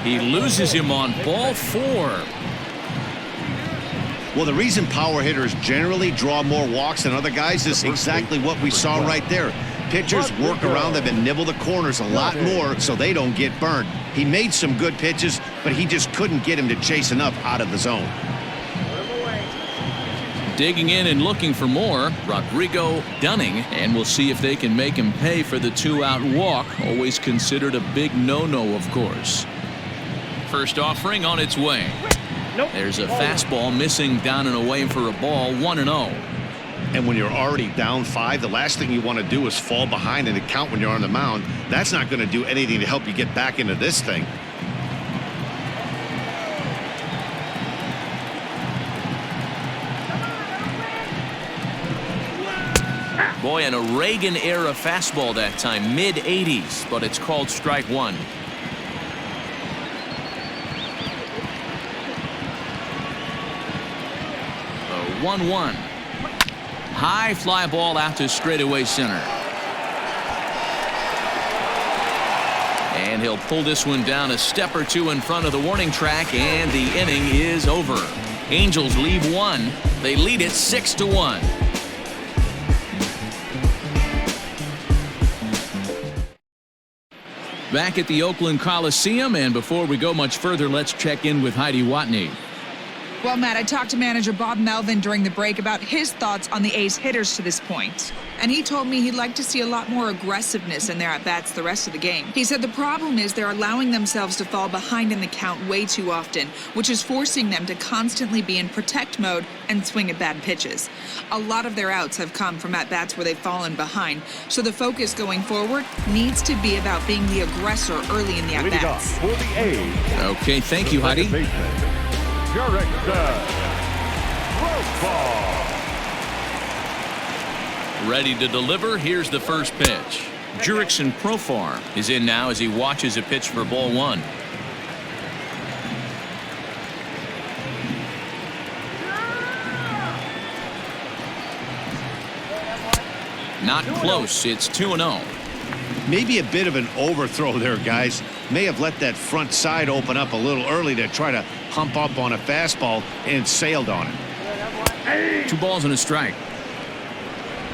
S1: He loses him on ball 4.
S2: Well, the reason power hitters generally draw more walks than other guys is exactly what we saw right there. Pitchers work around them and nibble the corners a lot more so they don't get burned. He made some good pitches, but he just couldn't get him to chase enough out of the zone.
S1: Digging in and looking for more, Rodrigo Dunning, and we'll see if they can make him pay for the 2-out walk. Always considered a big no-no, of course. First offering on its way.
S7: Nope.
S1: There's a fastball missing down and away for a ball, 1-0.
S2: And when you're already down 5, the last thing you want to do is fall behind in the count when you're on the mound. That's not going to do anything to help you get back into this thing.
S1: Boy, an Reagan-era fastball that time, mid-80s, but it's called strike one. 1-1. High fly ball out to straightaway center. And he'll pull this one down a step or two in front of the warning track, and the inning is over. Angels leave one. They lead it 6-1. Back at the Oakland Coliseum, and before we go much further, let's check in with Heidi Watney.
S8: Well, Matt, I talked to manager Bob Melvin during the break about his thoughts on the A's hitters to this point. And he told me he'd like to see a lot more aggressiveness in their at-bats the rest of the game. He said the problem is they're allowing themselves to fall behind in the count way too often, which is forcing them to constantly be in protect mode and swing at bad pitches. A lot of their outs have come from at-bats where they've fallen behind, so the focus going forward needs to be about being the aggressor early in the at-bats.
S4: For the A's.
S1: Okay, thank you, Heidi. Ready to deliver. Here's the first pitch. Jurickson Profar is in now as he watches a pitch for ball one. Not close. It's 2-0.
S2: Maybe a bit of an overthrow there, guys. May have let that front side open up a little early to try to hump up on a fastball and sailed on it.
S1: 2 balls and a strike.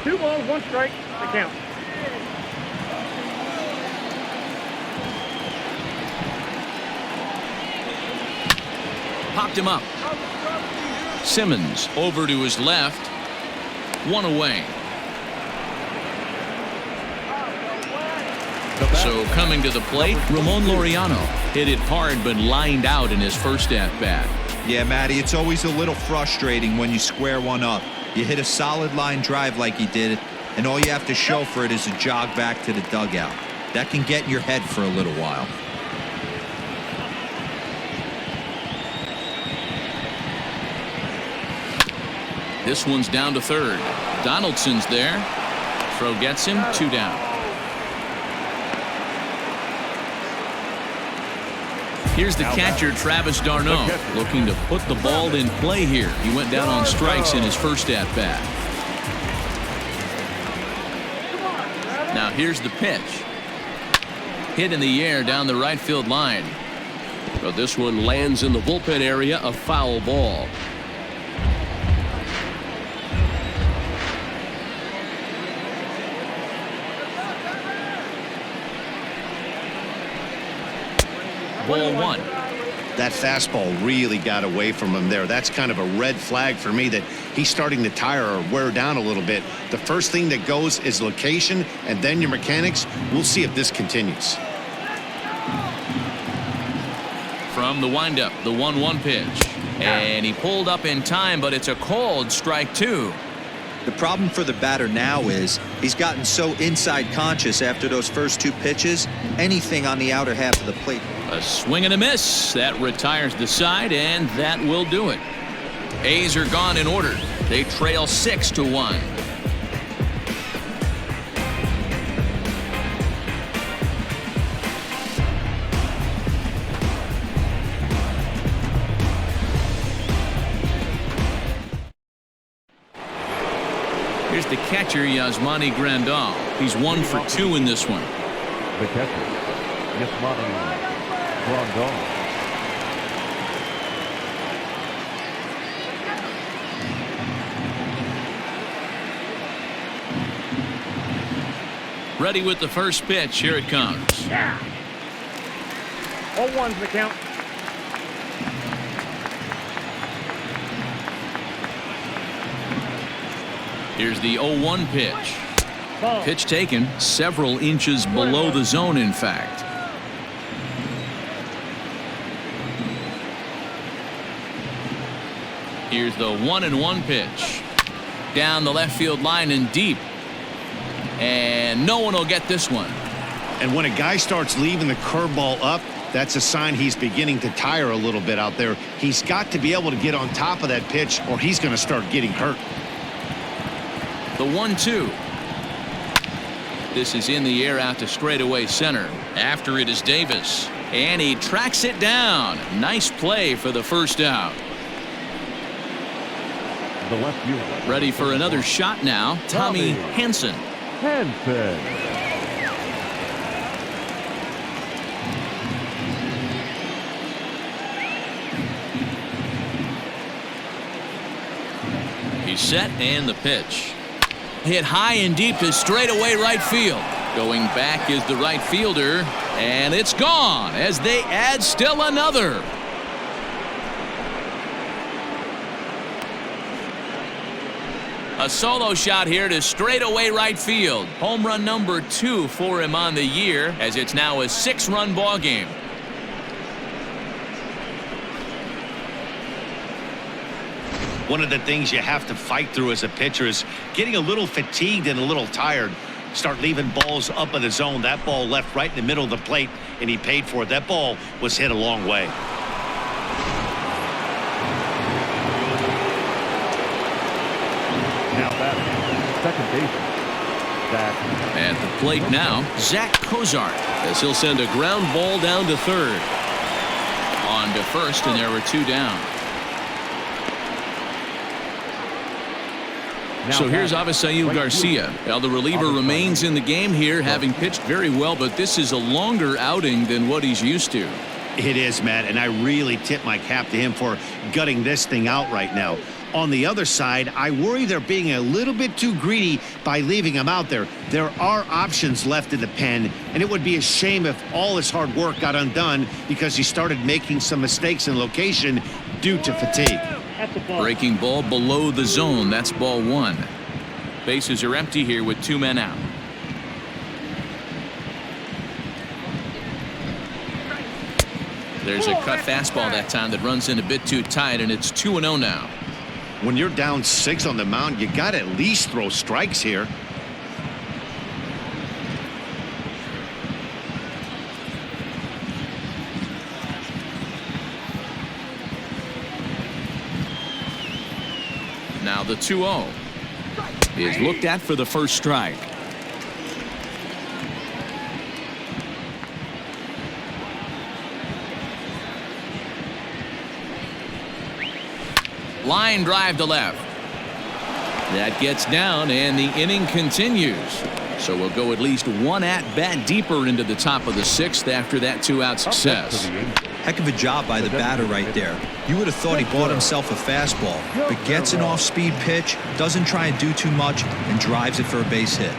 S7: 2 balls, 1 strike. The count.
S1: Popped him up. Simmons over to his left. 1 away. So coming to the plate, Ramon Laureano hit it hard but lined out in his first at-bat.
S3: Yeah, Matty, it's always a little frustrating when you square one up. You hit a solid line drive like he did, and all you have to show for it is a jog back to the dugout. That can get in your head for a little while.
S1: This one's down to third. Donaldson's there. Throw gets him, 2 down. Here's the catcher, Travis d'Arnaud, looking to put the ball in play here. He went down on strikes in his first at-bat. Now here's the pitch. Hit in the air down the right field line. But this one lands in the bullpen area, a foul ball. Ball 1.
S2: That fastball really got away from him there. That's kind of a red flag for me that he's starting to tire or wear down a little bit. The first thing that goes is location and then your mechanics. We'll see if this continues.
S1: From the windup, the 1-1 pitch. And he pulled up in time, but it's a called strike 2.
S3: The problem for the batter now is he's gotten so inside conscious after those first 2 pitches, anything on the outer half of the plate.
S1: A swing and a miss. That retires the side, and that will do it. A's are gone in order. They trail 6-1. Here's the catcher, Yasmani Grandal. He's 1 for 2 in this one.
S4: The catcher, Yasmani Grandal.
S1: Ready with the first pitch. Here it comes.
S7: Yeah. 0-1's the count.
S1: Here's the 0-1 pitch.
S7: Ball.
S1: Pitch taken several inches below the zone, in fact. Here's the 1-1 pitch. down the left field line and deep. And no one will get this one.
S2: And when a guy starts leaving the curveball up, that's a sign he's beginning to tire a little bit out there. He's got to be able to get on top of that pitch or he's going to start getting hurt.
S1: The 1-2. This is in the air out to straightaway center. After it is Davis. And he tracks it down. Nice play for the first out.
S4: The left fielder.
S1: Ready for another shot now. Tommy Hanson.
S4: Hanson.
S1: He's set and the pitch. Hit high and deep to straightaway right field. Going back is the right fielder, and it's gone as they add still another. A solo shot here to straightaway right field. Home run number 2 for him on the year, as it's now a 6-run ball game.
S2: One of the things you have to fight through as a pitcher is getting a little fatigued and a little tired. Start leaving balls up in the zone. That ball left right in the middle of the plate, and he paid for it. That ball was hit a long way.
S4: Now batting, second baseman, Zach.
S1: At the plate now, Zach Cozart, as he'll send a ground ball down to third. On to first, and there were 2 down. So here's Avisail Garcia. Now the reliever remains in the game here, having pitched very well, but this is a longer outing than what he's used to.
S2: It is, Matt, and I really tip my cap to him for gutting this thing out right now. On the other side, I worry they're being a little bit too greedy by leaving him out there. There are options left in the pen, and it would be a shame if all his hard work got undone because he started making some mistakes in location due to fatigue.
S1: Breaking ball below the zone. That's ball 1. Bases are empty here with 2 men out. There's a cut fastball that time that runs in a bit too tight, and it's 2-0 now.
S2: When you're down 6 on the mound, you got to at least throw strikes here.
S1: Now the 2-0 is looked at for the first strike. Line drive to left. That gets down, and the inning continues. So we'll go at least 1 at-bat deeper into the top of the 6th after that 2-out success.
S3: Heck of a job by the batter right there. You would have thought he bought himself a fastball, but gets an off-speed pitch, doesn't try and do too much, and drives it for a base hit.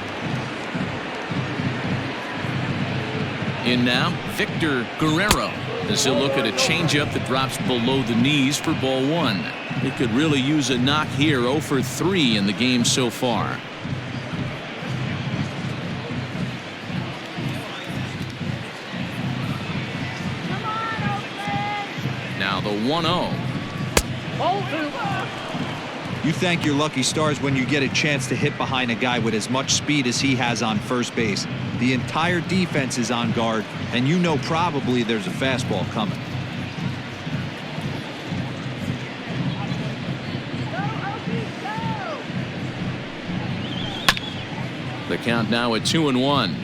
S1: In now, Victor Guerrero, as he'll look at a changeup that drops below the knees for ball 1. He could really use a knock here. 0 for 3 in the game so far. Now the 1-0.
S3: You thank your lucky stars when you get a chance to hit behind a guy with as much speed as he has on first base. The entire defense is on guard, and you know probably there's a fastball coming.
S1: The count now at 2-1.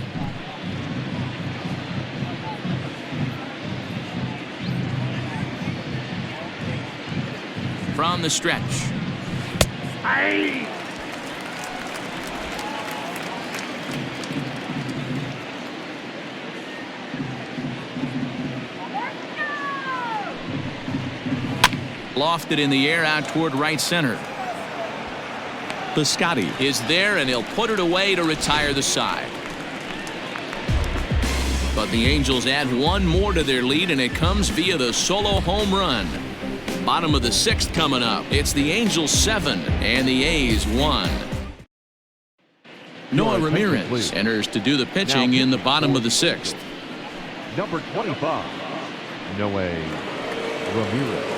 S1: From the stretch. Lofted in the air out toward right center. Piscotty is there, and he'll put it away to retire the side. But the Angels add 1 more to their lead, and it comes via the solo home run. Bottom of the 6th coming up. It's the Angels 7 and the A's 1. Noah Ramirez enters to do the pitching in the bottom of the 6th.
S4: Number 25, Noah Ramirez.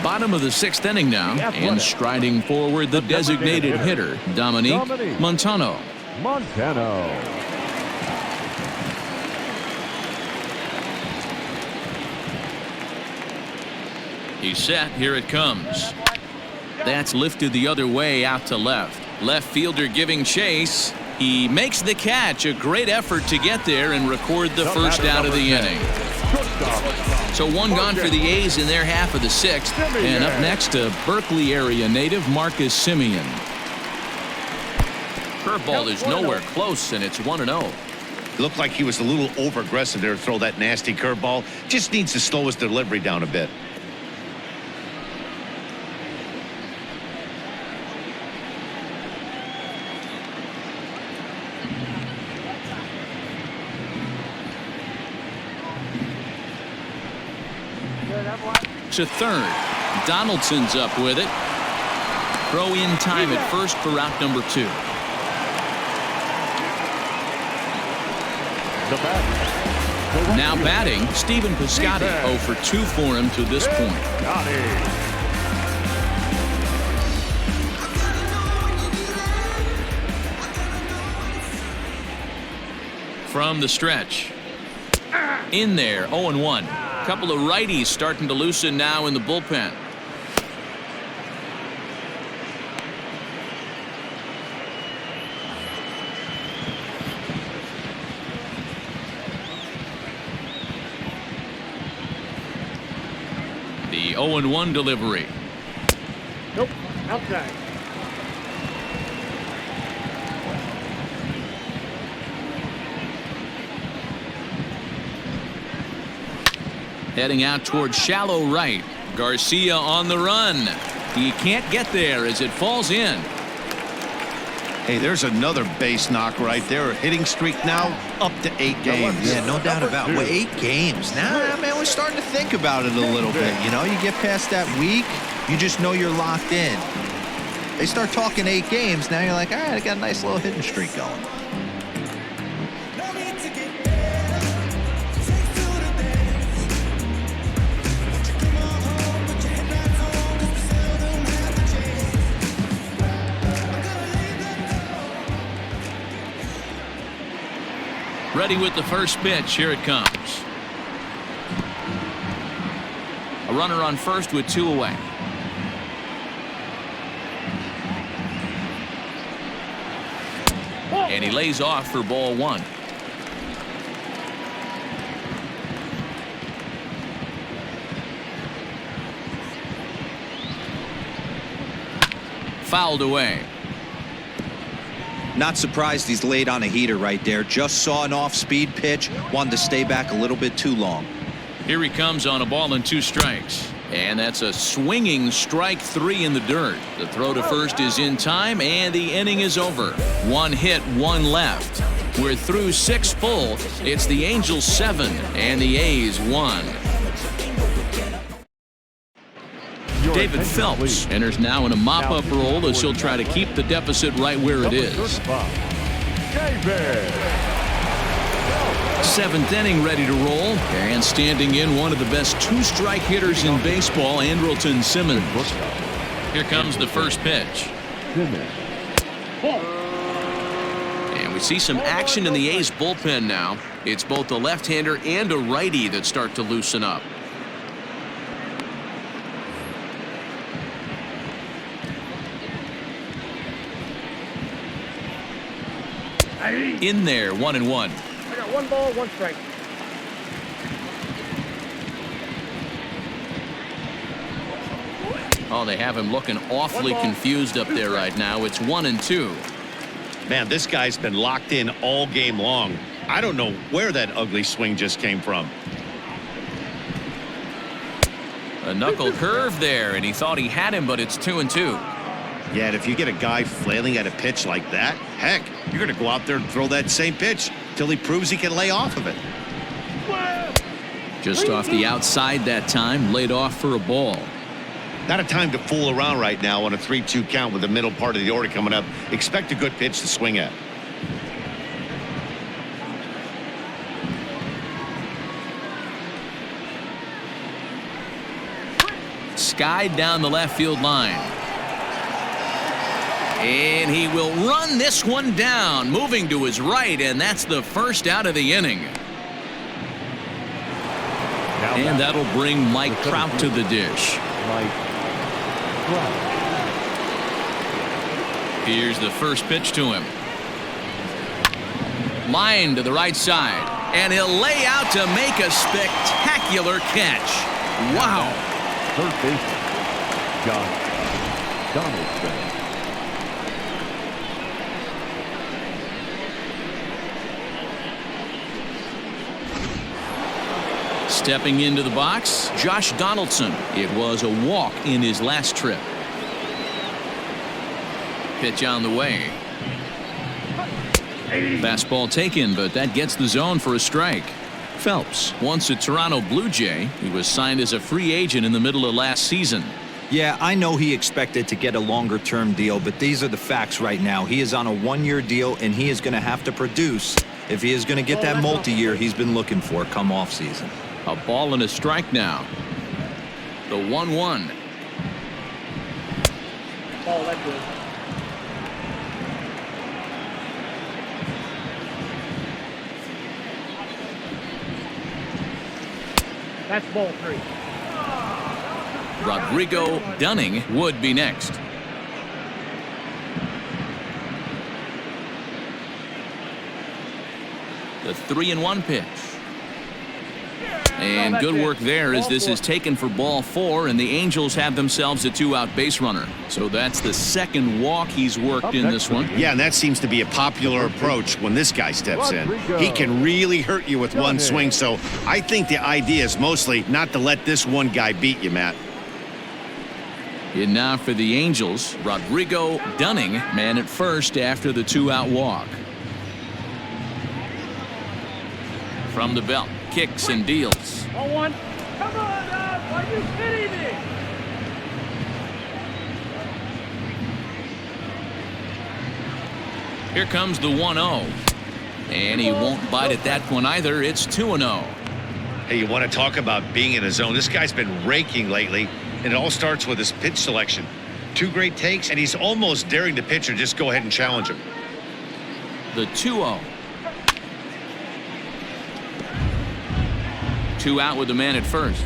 S1: Bottom of the 6th inning now, and striding forward the designated hitter, Dominique Montano. He's set. Here it comes. That's lifted the other way out to left. Left fielder giving chase. He makes the catch. A great effort to get there and record the first out of the inning. So one gone for the A's in their half of the 6th. And up next, a Berkeley area native, Marcus Simeon. Curveball is nowhere close, and it's 1-0.
S2: It looked like he was a little over-aggressive there to throw that nasty curveball. Just needs to slow his delivery down a bit.
S1: To third. Donaldson's up with it. Throw in time at first for out number 2. Now batting, Stephen Piscotty. 0 for 2 for him to this point. From the stretch. In there, 0-1. Couple of righties starting to loosen now in the bullpen. The 0-1 delivery.
S7: Nope, outside.
S1: Heading out towards shallow right. Garcia on the run. He can't get there as it falls in.
S2: Hey, there's another base knock right there. A hitting streak now up to 8 games.
S3: Yeah, no doubt about it. Well, 8 games. Now, man, we're starting to think about it a little bit. You know, you get past that week, you just know you're locked in. They start talking 8 games, now you're like, all right, I got a nice little hitting streak going.
S1: Ready with the first pitch. Here it comes. A runner on first with 2 away. And he lays off for ball 1. Fouled away.
S3: Not surprised he's laid on a heater right there. Just saw an off-speed pitch. Wanted to stay back a little bit too long.
S1: Here he comes on a ball and 2 strikes. And that's a swinging strike 3 in the dirt. The throw to first is in time, and the inning is over. 1 hit, 1 left. We're through 6 full. It's the Angels 7 and the A's 1. David Phelps enters now in a mop-up role as he'll try to keep the deficit right where it is. 7th inning ready to roll, and standing in one of the best 2-strike hitters in baseball, Andrelton Simmons. Here comes the first pitch. And we see some action in the A's bullpen now. It's both a left-hander and a righty that start to loosen up. In there, 1-1.
S7: I got 1 ball, 1 strike.
S1: Oh, they have him looking awfully confused up there right now. It's 1-2.
S2: Man, this guy's been locked in all game long. I don't know where that ugly swing just came from.
S1: A knuckle curve there, and he thought he had him, but it's 2-2.
S2: Yeah, and if you get a guy flailing at a pitch like that, heck, you're going to go out there and throw that same pitch till he proves he can lay off of it.
S1: Just off the outside that time, laid off for a ball.
S2: Not a time to fool around right now on a 3-2 count with the middle part of the order coming up. Expect a good pitch to swing at.
S1: skied down the left field line. And he will run this one down, moving to his right, and that's the first out of the inning. And that'll bring Mike Trout to the dish. Here's the first pitch to him. Line to the right side, and he'll lay out to make a spectacular catch. Wow.
S4: Third baseman, Josh Donaldson.
S1: Stepping into the box, Josh Donaldson. It was a walk in his last trip. Pitch on the way. Fastball taken, but that gets the zone for a strike. Phelps, once a Toronto Blue Jay, he was signed as a free agent in the middle of last season.
S3: Yeah, I know he expected to get a longer-term deal, but these are the facts right now. He is on a one-year deal, and he is going to have to produce if he is going to get that multi-year he's been looking for come off-season.
S1: A ball and a strike now. The 1-1.
S7: Oh, that's good. That's ball 3.
S1: Rodrigo Dunning would be next. The 3-1 pitch. And good work there as this is taken for ball 4, and the Angels have themselves a 2-out base runner. So that's the second walk he's worked in this one.
S2: Yeah, and that seems to be a popular approach when this guy steps in. He can really hurt you with one swing, so I think the idea is mostly not to let this one guy beat you, Matt.
S1: And now for the Angels, Rodrigo Dunning, man at first after the 2-out walk. From the belt, kicks and deals.
S7: 0-1. Come on up! Are you kidding me?
S1: Here comes the 1-0. And he won't bite at that one either. It's 2-0.
S2: Hey, you want to talk about being in a zone? This guy's been raking lately, and it all starts with his pitch selection. 2 great takes, and he's almost daring the pitcher just go ahead and challenge him.
S1: The 2-0. 2 out with the man at first.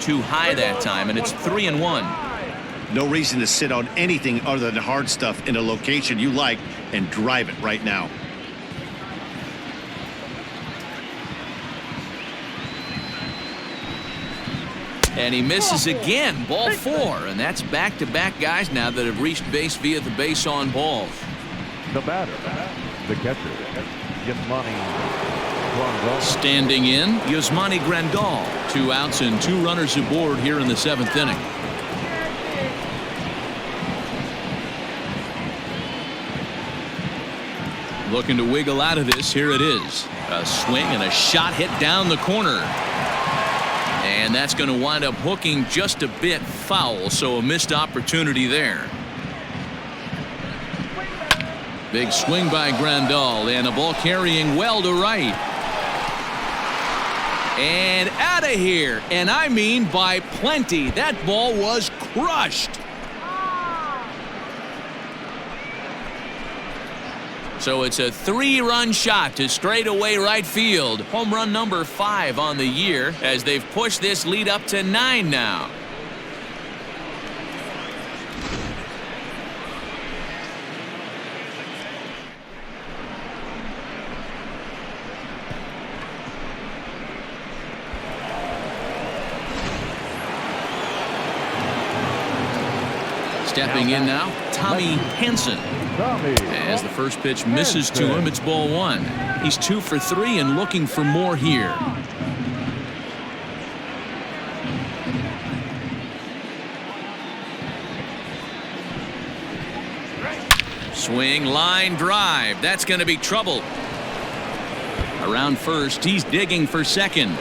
S1: Too high that time, and it's 3-1.
S2: No reason to sit on anything other than hard stuff in a location you like and drive it right now.
S1: And he misses again. Ball 4, and that's back-to-back guys now that have reached base via the base on balls.
S4: The batter, the catcher, Yasmani Grandal.
S1: Standing in, Yasmani Grandal. 2 outs and 2 runners aboard here in the 7th inning. Looking to wiggle out of this. Here it is. A swing and a shot hit down the corner. And that's going to wind up hooking just a bit foul, so a missed opportunity there. Big swing by Grandal, and a ball carrying well to right. And out of here, and I mean by plenty. That ball was crushed. So it's a 3-run shot to straightaway right field. Home run number 5 on the year as they've pushed this lead up to 9 now. Stepping in now, Tommy Hansen. As the first pitch misses to him, it's ball 1. He's 2 for 3 and looking for more here. Swing, line drive. That's going to be trouble. Around first, he's digging for second.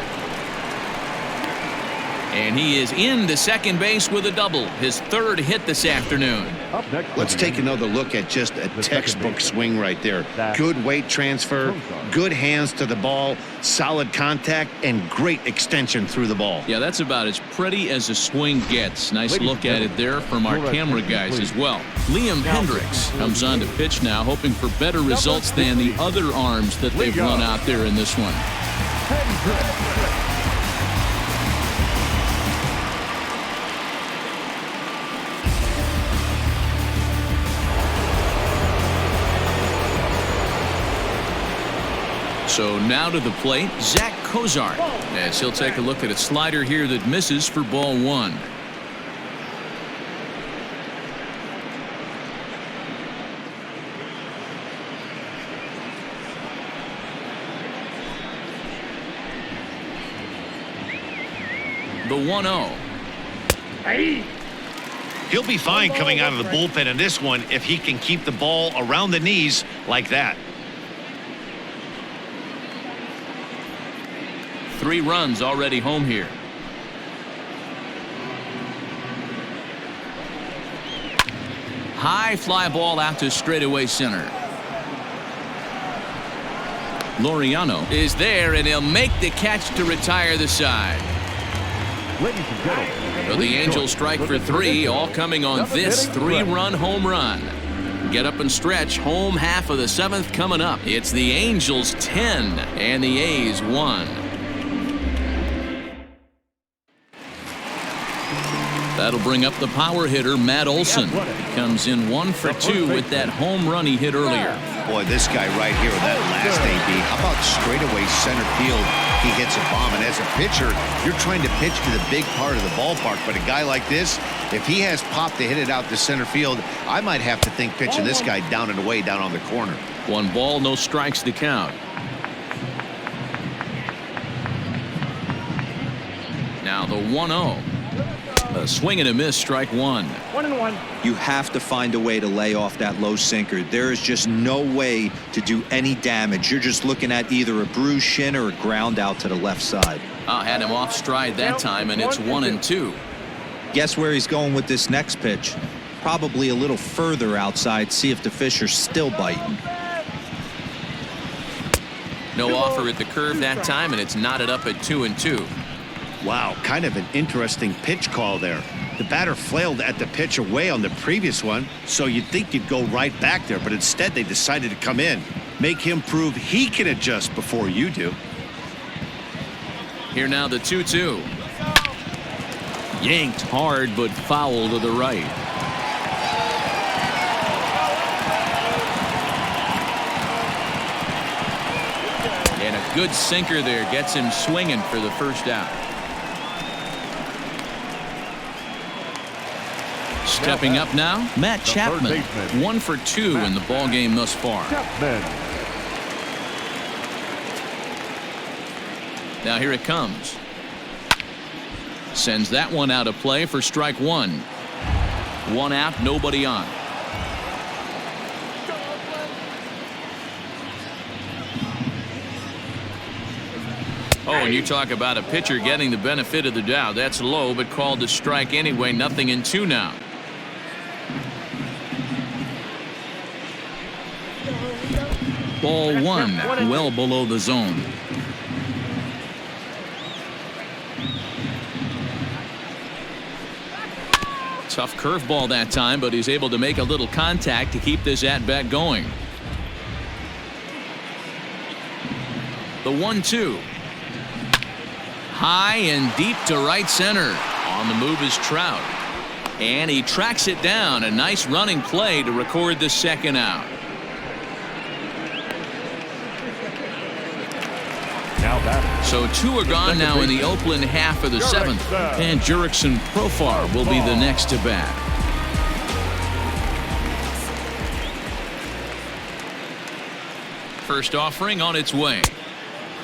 S1: And he is into second base with a double, his 3rd hit this afternoon.
S4: Up next,
S2: Let's take another look at just a textbook swing right there. Good weight transfer, good hands to the ball, solid contact, and great extension through the ball.
S1: Yeah, that's about as pretty as a swing gets. Nice look at it there from our camera guys as well. Liam Hendricks comes on to pitch now, hoping for better results than the other arms that they've run out there in this one. So now to the plate, Zach Cozart, as he'll take a look at a slider here that misses for ball one. The 1-0.
S2: He'll be fine coming out of the bullpen in this one if he can keep the ball around the knees like that.
S1: 3 runs already home here. High fly ball out to straightaway center. Laureano is there, and he'll make the catch to retire the side.
S4: Ladies and gentlemen,
S1: So the Angels strike for 3, all coming on this 3-run home run. Get up and stretch. Home half of the 7th coming up. It's the Angels 10 and the A's 1. That'll bring up the power hitter, Matt Olson. He comes in 1 for 2 with that home run he hit earlier.
S2: Boy, this guy right here with that last AB, how about straightaway center field? He hits a bomb, and as a pitcher, you're trying to pitch to the big part of the ballpark, but a guy like this, if he has pop to hit it out to center field, I might have to think pitching this guy down and away down on the corner.
S1: 1 ball, no strikes to count. Now the 1-0. A swing and a miss, strike 1.
S7: 1-1.
S3: You have to find a way to lay off that low sinker. There is just no way to do any damage. You're just looking at either a bruised shin or a ground out to the left side.
S1: Had him off stride that time, and it's 1-2.
S3: Guess where he's going with this next pitch? Probably a little further outside. See if the fish are still biting.
S1: No offer at the curve that time, and it's knotted up at 2-2.
S2: Wow, kind of an interesting pitch call there. The batter flailed at the pitch away on the previous one, so you'd think you'd go right back there, but instead they decided to come in. Make him prove he can adjust before you do.
S1: Here now the 2-2. Yanked hard, but foul to the right. And a good sinker there gets him swinging for the first out. Stepping up now, Matt Chapman. 1 for 2 in the ballgame thus far. Now here it comes. Sends that one out of play for strike 1. 1 out, nobody on. Oh, and you talk about a pitcher getting the benefit of the doubt. That's low, but called to strike anyway. Nothing in 2 now. Ball 1, well below the zone. Tough curveball that time, but he's able to make a little contact to keep this at-bat going. The 1-2. High and deep to right center. On the move is Trout. And he tracks it down. A nice running play to record the second out. So 2 are gone now in the Oakland half of the 7th. And Jurickson Profar will be the next to bat. First offering on its way.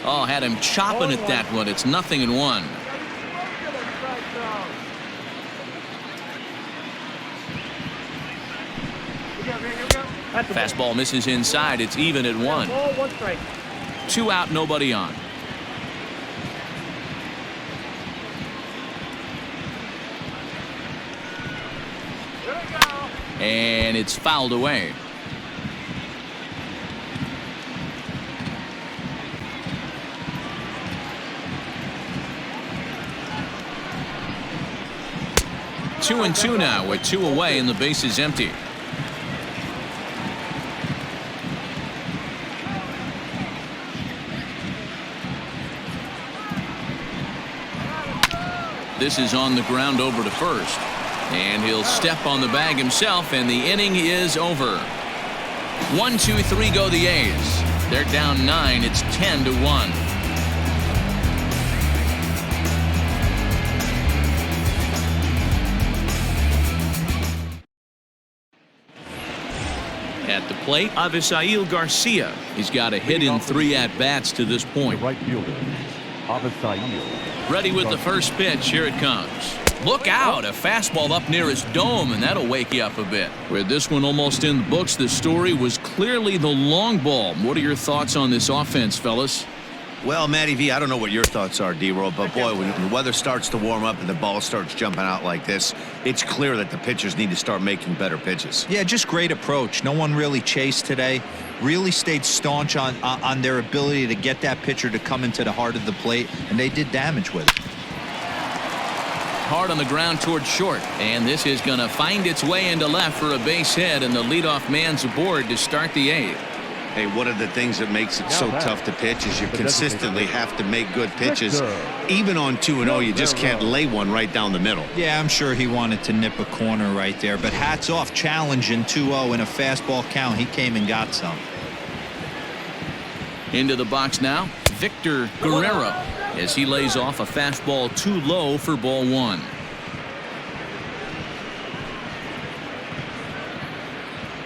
S1: Oh, had him chopping at that one. It's 0-1. Fastball misses inside. It's even at 1. 2 out, nobody on. and it's fouled away. Two and two now with 2 away and the base is empty. This is on the ground over to first. And he'll step on the bag himself, and the inning is over. 1, 2, 3 go the A's. They're down 9. It's 10-1. At the plate, Avisail Garcia. He's got a hit in 3 at-bats to this point.
S4: The right fielder, Avisail.
S1: Ready with the first pitch. Here it comes. Look out, a fastball up near his dome, and that'll wake you up a bit. With this one almost in the books, the story was clearly the long ball. What are your thoughts on this offense, fellas?
S2: Well, Matty V, I don't know what your thoughts are, D-Roll, but boy, when the weather starts to warm up and the ball starts jumping out like this, it's clear that the pitchers need to start making better pitches.
S3: Yeah, just great approach. No one really chased today. Really stayed staunch on their ability to get that pitcher to come into the heart of the plate, and they did damage with it.
S1: Hard on the ground towards short, and this is going to find its way into left for a base hit, and the leadoff man's aboard to start the 8th.
S2: Hey, one of the things that makes it so tough to pitch is you consistently have to make good pitches. Even on 2-0, you just can't lay one right down the middle.
S3: Yeah, I'm sure he wanted to nip a corner right there, but hats off, challenging 2-0 in a fastball count. He came and got some.
S1: Into the box now, Victor Guerrero, as he lays off a fastball too low for ball 1.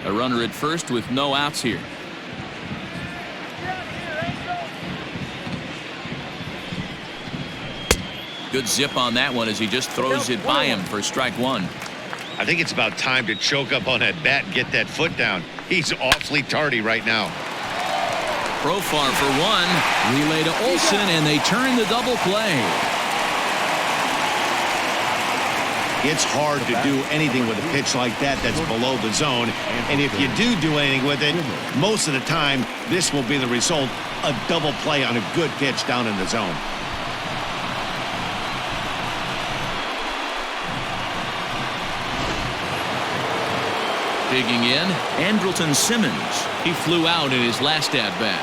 S1: A runner at first with no outs here. Good zip on that one as he just throws it by him for strike 1.
S2: I think it's about time to choke up on that bat and get that foot down. He's awfully tardy right now.
S1: Profar for 1. Relay to Olsen, and they turn the double play.
S2: It's hard to do anything with a pitch like that that's below the zone. And if you do anything with it, most of the time, this will be the result. A double play on a good pitch down in the zone.
S1: Digging in, Andrelton Simmons. He flew out in his last at-bat.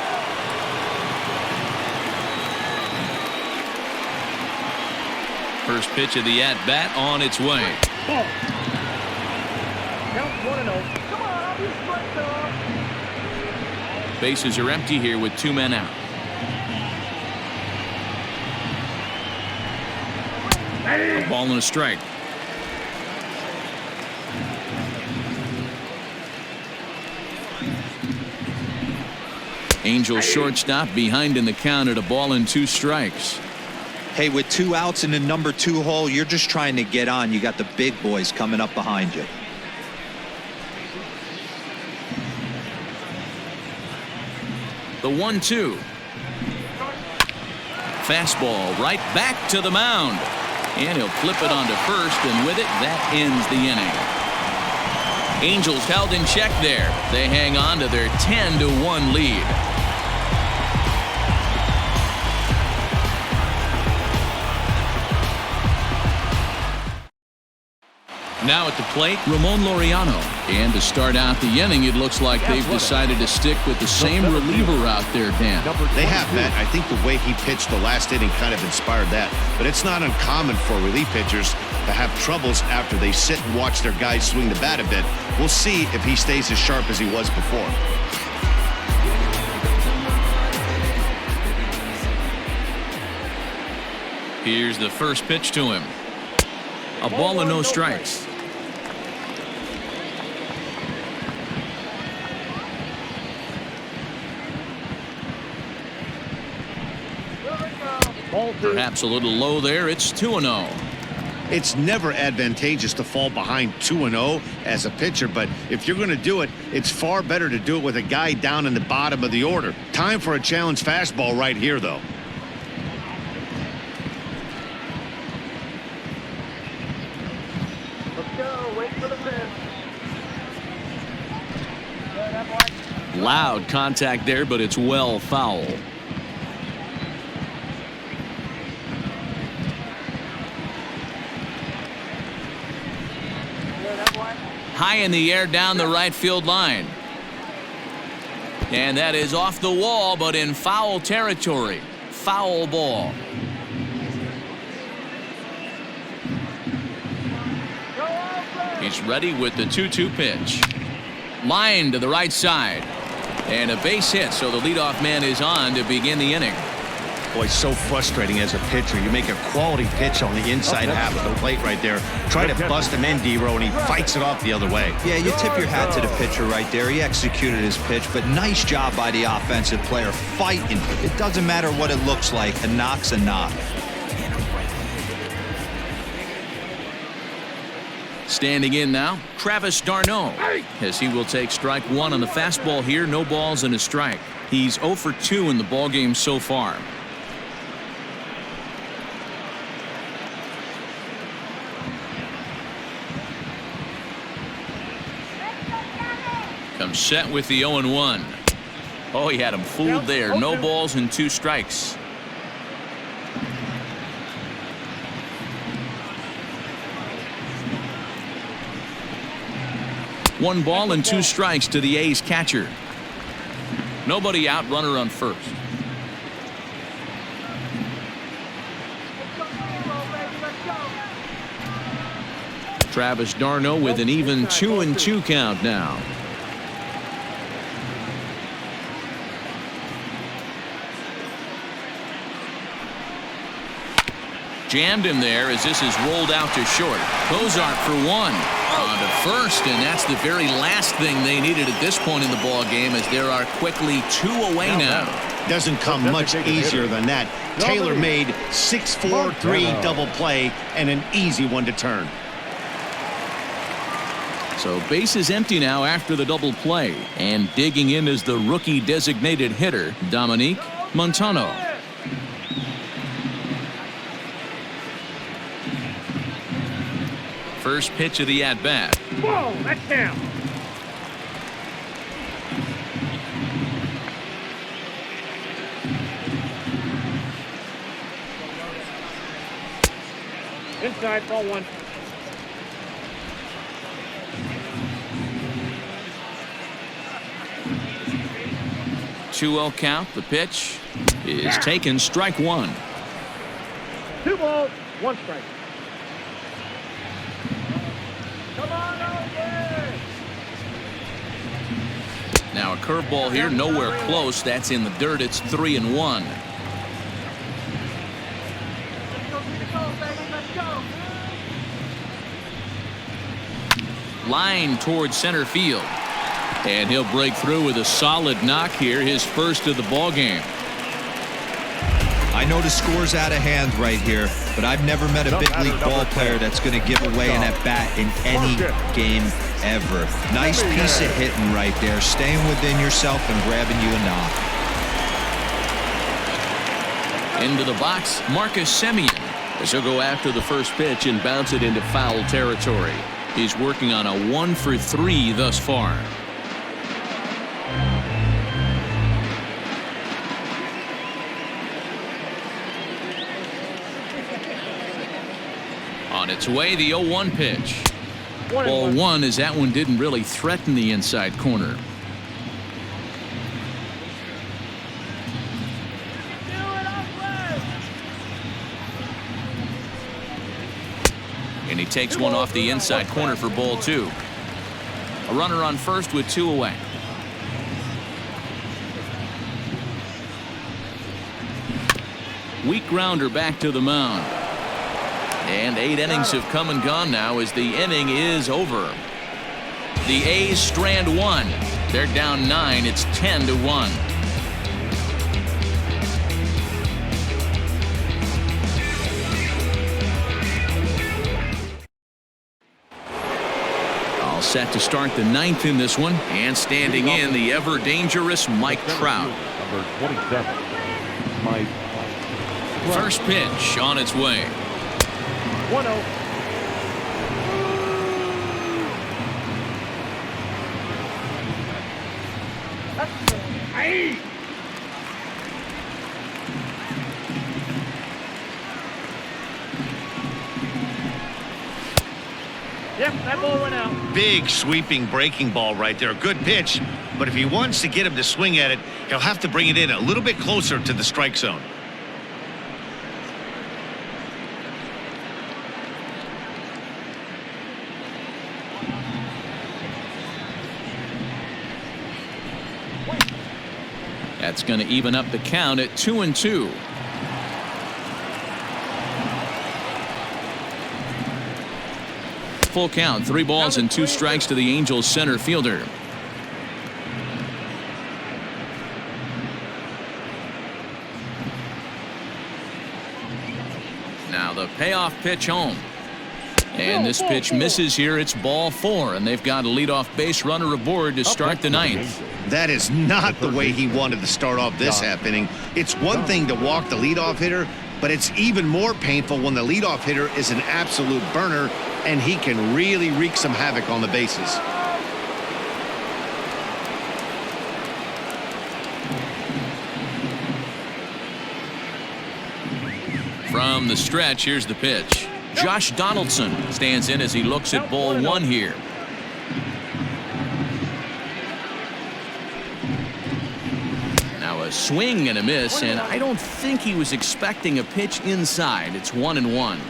S1: First pitch of the at-bat on its way.
S7: Ball. Count 1-0. Come on, I'll be straight up.
S1: Bases are empty here with 2 men out. A ball and a strike. Angels shortstop behind in the count at a ball and 2 strikes.
S3: Hey, with 2 outs in the number 2 hole, you're just trying to get on. You got the big boys coming up behind you.
S1: The 1-2. Fastball right back to the mound. And he'll flip it onto first, and with it, that ends the inning. Angels held in check there. They hang on to their 10-1 lead. Now at the plate, Ramon Laureano. And to start out the inning, it looks like they've decided to stick with the same reliever out there, Dan.
S2: They have, Matt. I think the way he pitched the last inning kind of inspired that. But it's not uncommon for relief pitchers to have troubles after they sit and watch their guys swing the bat a bit. We'll see if he stays as sharp as he was before.
S1: Here's the first pitch to him. A ball and no strikes. Perhaps a little low there. It's 2-0.
S2: It's never advantageous to fall behind 2-0 as a pitcher, but if you're going to do it, it's far better to do it with a guy down in the bottom of the order. Time for a challenge fastball right here, though.
S7: Let's go. Wait for the pitch.
S1: Loud contact there, but it's well foul. High in the air down the right field line. And that is off the wall, but in foul territory. Foul ball. He's ready with the 2-2 pitch. Line to the right side. And a base hit, so the leadoff man is on to begin the inning.
S2: Boy, so frustrating as a pitcher. You make a quality pitch on the inside half of the plate right there. Try to bust him in, D-Row, and he fights it off the other way.
S3: Yeah, you tip your hat to the pitcher right there. He executed his pitch, but nice job by the offensive player fighting. It doesn't matter what it looks like. A knock's a knock.
S1: Standing in now, Travis d'Arnaud, as he will take strike one on the fastball here. No balls and a strike. He's 0 for 2 in the ballgame so far. Comes set with the 0-1. Oh, he had him fooled there. No balls and 2 strikes. One ball and 2 strikes to the A's catcher. Nobody out, runner on first. Travis d'Arnaud with an even 2-2 count now. Jammed him there as this is rolled out to short. Cozart for 1. On to first, and that's the very last thing they needed at this point in the ball game, as there are quickly 2 away now.
S2: Doesn't come much easier than that. Taylor made 6-4-3 double play and an easy one to turn.
S1: So base is empty now after the double play, and digging in is the rookie designated hitter, Dominique Montano. First pitch of the at-bat.
S7: Whoa, that's down. Inside, ball 1.
S1: Two-0 count. The pitch is taken. Strike 1.
S7: 2 balls, 1 strike. Come on, over.
S1: Now a curveball here, nowhere close. That's in the dirt. It's 3-1. Line towards center field, and he'll break through with a solid knock here, his first of the ball game.
S3: I know the score's out of hand right here, but I've never met a big league ball player that's going to give away an at-bat in any game ever. Nice piece of hitting right there, staying within yourself and grabbing you a knock.
S1: Into the box, Marcus Semien, as he'll go after the first pitch and bounce it into foul territory. He's working on a 1 for 3 thus far. On its way, the 0-1 pitch. Ball 1, as that one didn't really threaten the inside corner. And he takes one off the inside corner for ball 2. A runner on first with 2 away. Weak grounder back to the mound. And 8 innings have come and gone now as the inning is over. The A's strand 1. They're down 9. It's 10-1. All set to start the 9th in this one. And standing in, the ever-dangerous Mike Trout.
S4: Number 27, Mike.
S1: First pitch on its way.
S7: 1-0. Yep, that ball went out.
S2: Big sweeping breaking ball right there. Good pitch. But if he wants to get him to swing at it, he'll have to bring it in a little bit closer to the strike zone.
S1: That's going to even up the count at 2-2. Full count, 3 balls and 2 strikes to the Angels center fielder. Now the payoff pitch home. And this pitch misses here. It's ball 4, and they've got a leadoff base runner aboard to start the 9th.
S2: That is not the way he wanted to start off this half inning. It's one thing to walk the leadoff hitter, but it's even more painful when the leadoff hitter is an absolute burner, and he can really wreak some havoc on the bases.
S1: From the stretch, here's the pitch. Josh Donaldson stands in as he looks at ball 1 here. Now a swing and a miss, and I don't think he was expecting a pitch inside. It's 1-1.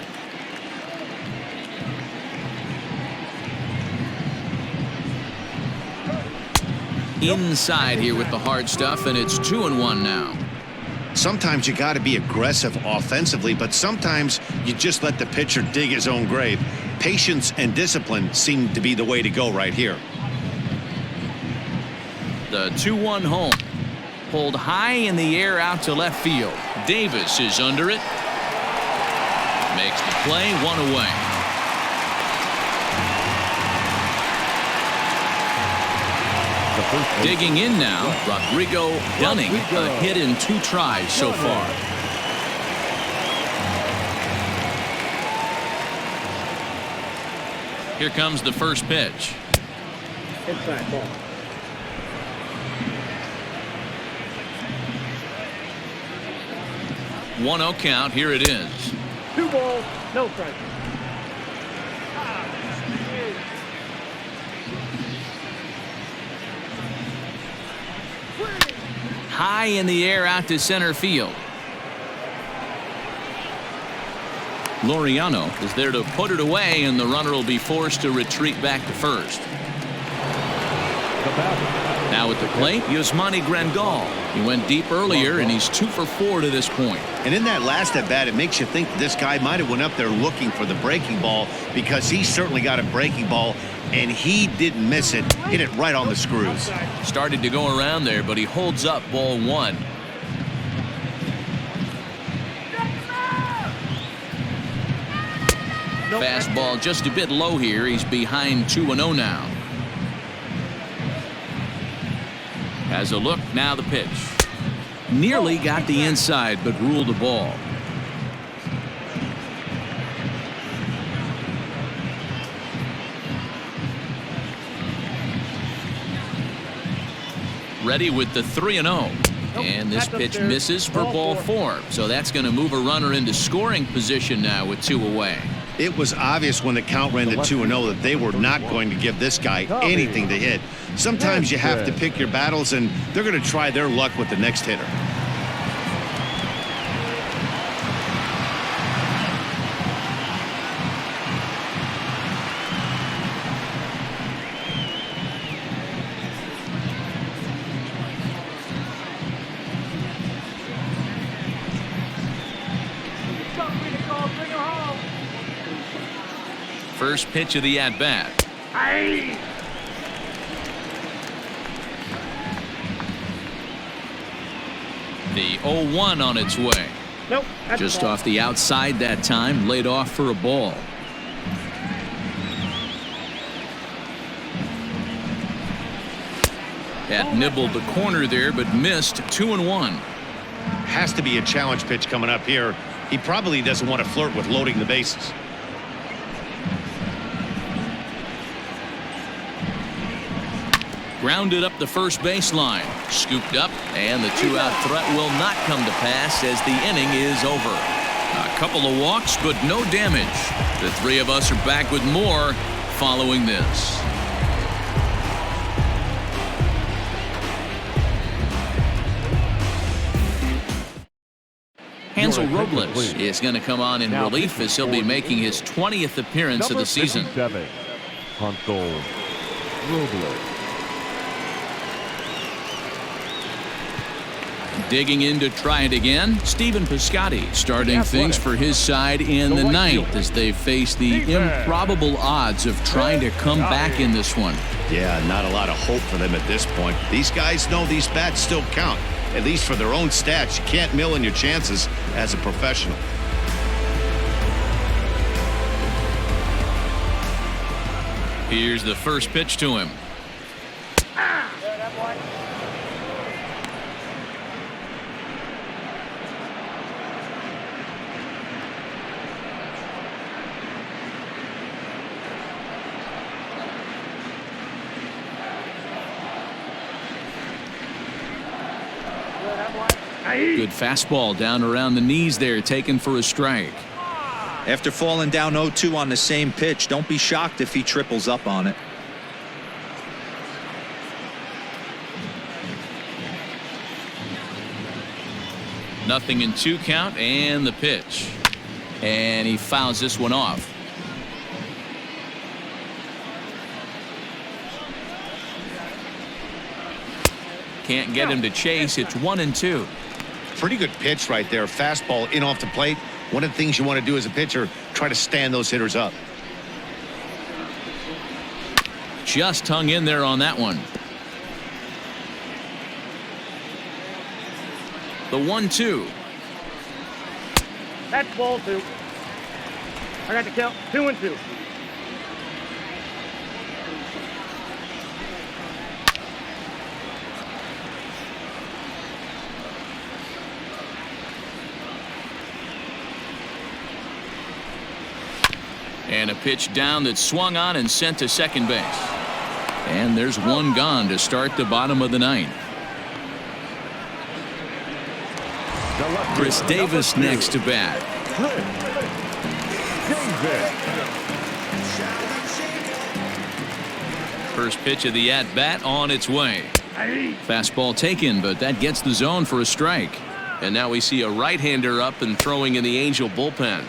S1: Inside here with the hard stuff, and it's 2-1 now.
S2: Sometimes you got to be aggressive offensively, but sometimes you just let the pitcher dig his own grave. Patience and discipline seem to be the way to go right here.
S1: The 2-1 home. Pulled high in the air out to left field. Davis is under it. Makes the play, 1 away. Digging in now, Rodrigo Dunning, a hit in 2 tries so far. Here comes the first pitch.
S7: Inside ball.
S1: 1-0 count. Here it is.
S7: 2 balls, no strikes.
S1: High in the air out to center field. Laureano is there to put it away, and the runner will be forced to retreat back to first. Now at the plate, Yasmani Grandal. He went deep earlier, and he's 2 for 4 to this point.
S2: And in that last at bat, it makes you think this guy might have went up there looking for the breaking ball, because he certainly got a breaking ball, and he didn't miss it. Hit it right on the screws.
S1: Started to go around there, but he holds up ball 1. Fastball just a bit low here. He's behind 2-0 now. Has a look, now the pitch. Nearly got the inside, but ruled the ball. Ready with the 3-0. And this pitch misses for ball 4. So that's going to move a runner into scoring position now with 2 away.
S2: It was obvious when the count ran to 2-0 that they were not going to give this guy anything to hit. Sometimes you have to pick your battles, and they're going to try their luck with the next hitter.
S1: First pitch of the at-bat. The 0-1 on its way.
S7: Nope.
S1: Just off the outside that time, laid off for a ball. That nibbled the corner there, but missed. 2-1.
S2: Has to be a challenge pitch coming up here. He probably doesn't want to flirt with loading the bases.
S1: grounded up the first baseline. Scooped up, and the two-out threat will not come to pass as the inning is over. A couple of walks, but no damage. The three of us are back with more following this. Hansel Robles is going to come on in relief as he'll be making his 20th appearance of the season.
S4: Hansel Robles.
S1: Digging in to try it again, Stephen Piscotty starting things for his side in the ninth as they face the improbable odds of trying to come back in this one.
S2: Yeah, not a lot of hope for them at this point. These guys know these bats still count, at least for their own stats. You can't mill in your chances as a professional.
S1: Here's the first pitch to him. Good fastball down around the knees there, taken for a strike.
S3: After falling down 0-2 on the same pitch, don't be shocked if he triples up on it.
S1: Nothing in 2 count, and the pitch. And he fouls this one off. Can't get him to chase. It's 1-2.
S2: Pretty good pitch right there. Fastball in off the plate. One of the things you want to do as a pitcher, try to stand those hitters up.
S1: Just hung in there on that one. The 1-2.
S7: That's ball 2. I got the count. 2-2.
S1: And a pitch down that swung on and sent to second base. And there's one gone to start the bottom of the ninth. Chris Davis next to bat. First pitch of the at-bat on its way. Fastball taken, but that gets the zone for a strike. And now we see a right-hander up and throwing in the Angel bullpen.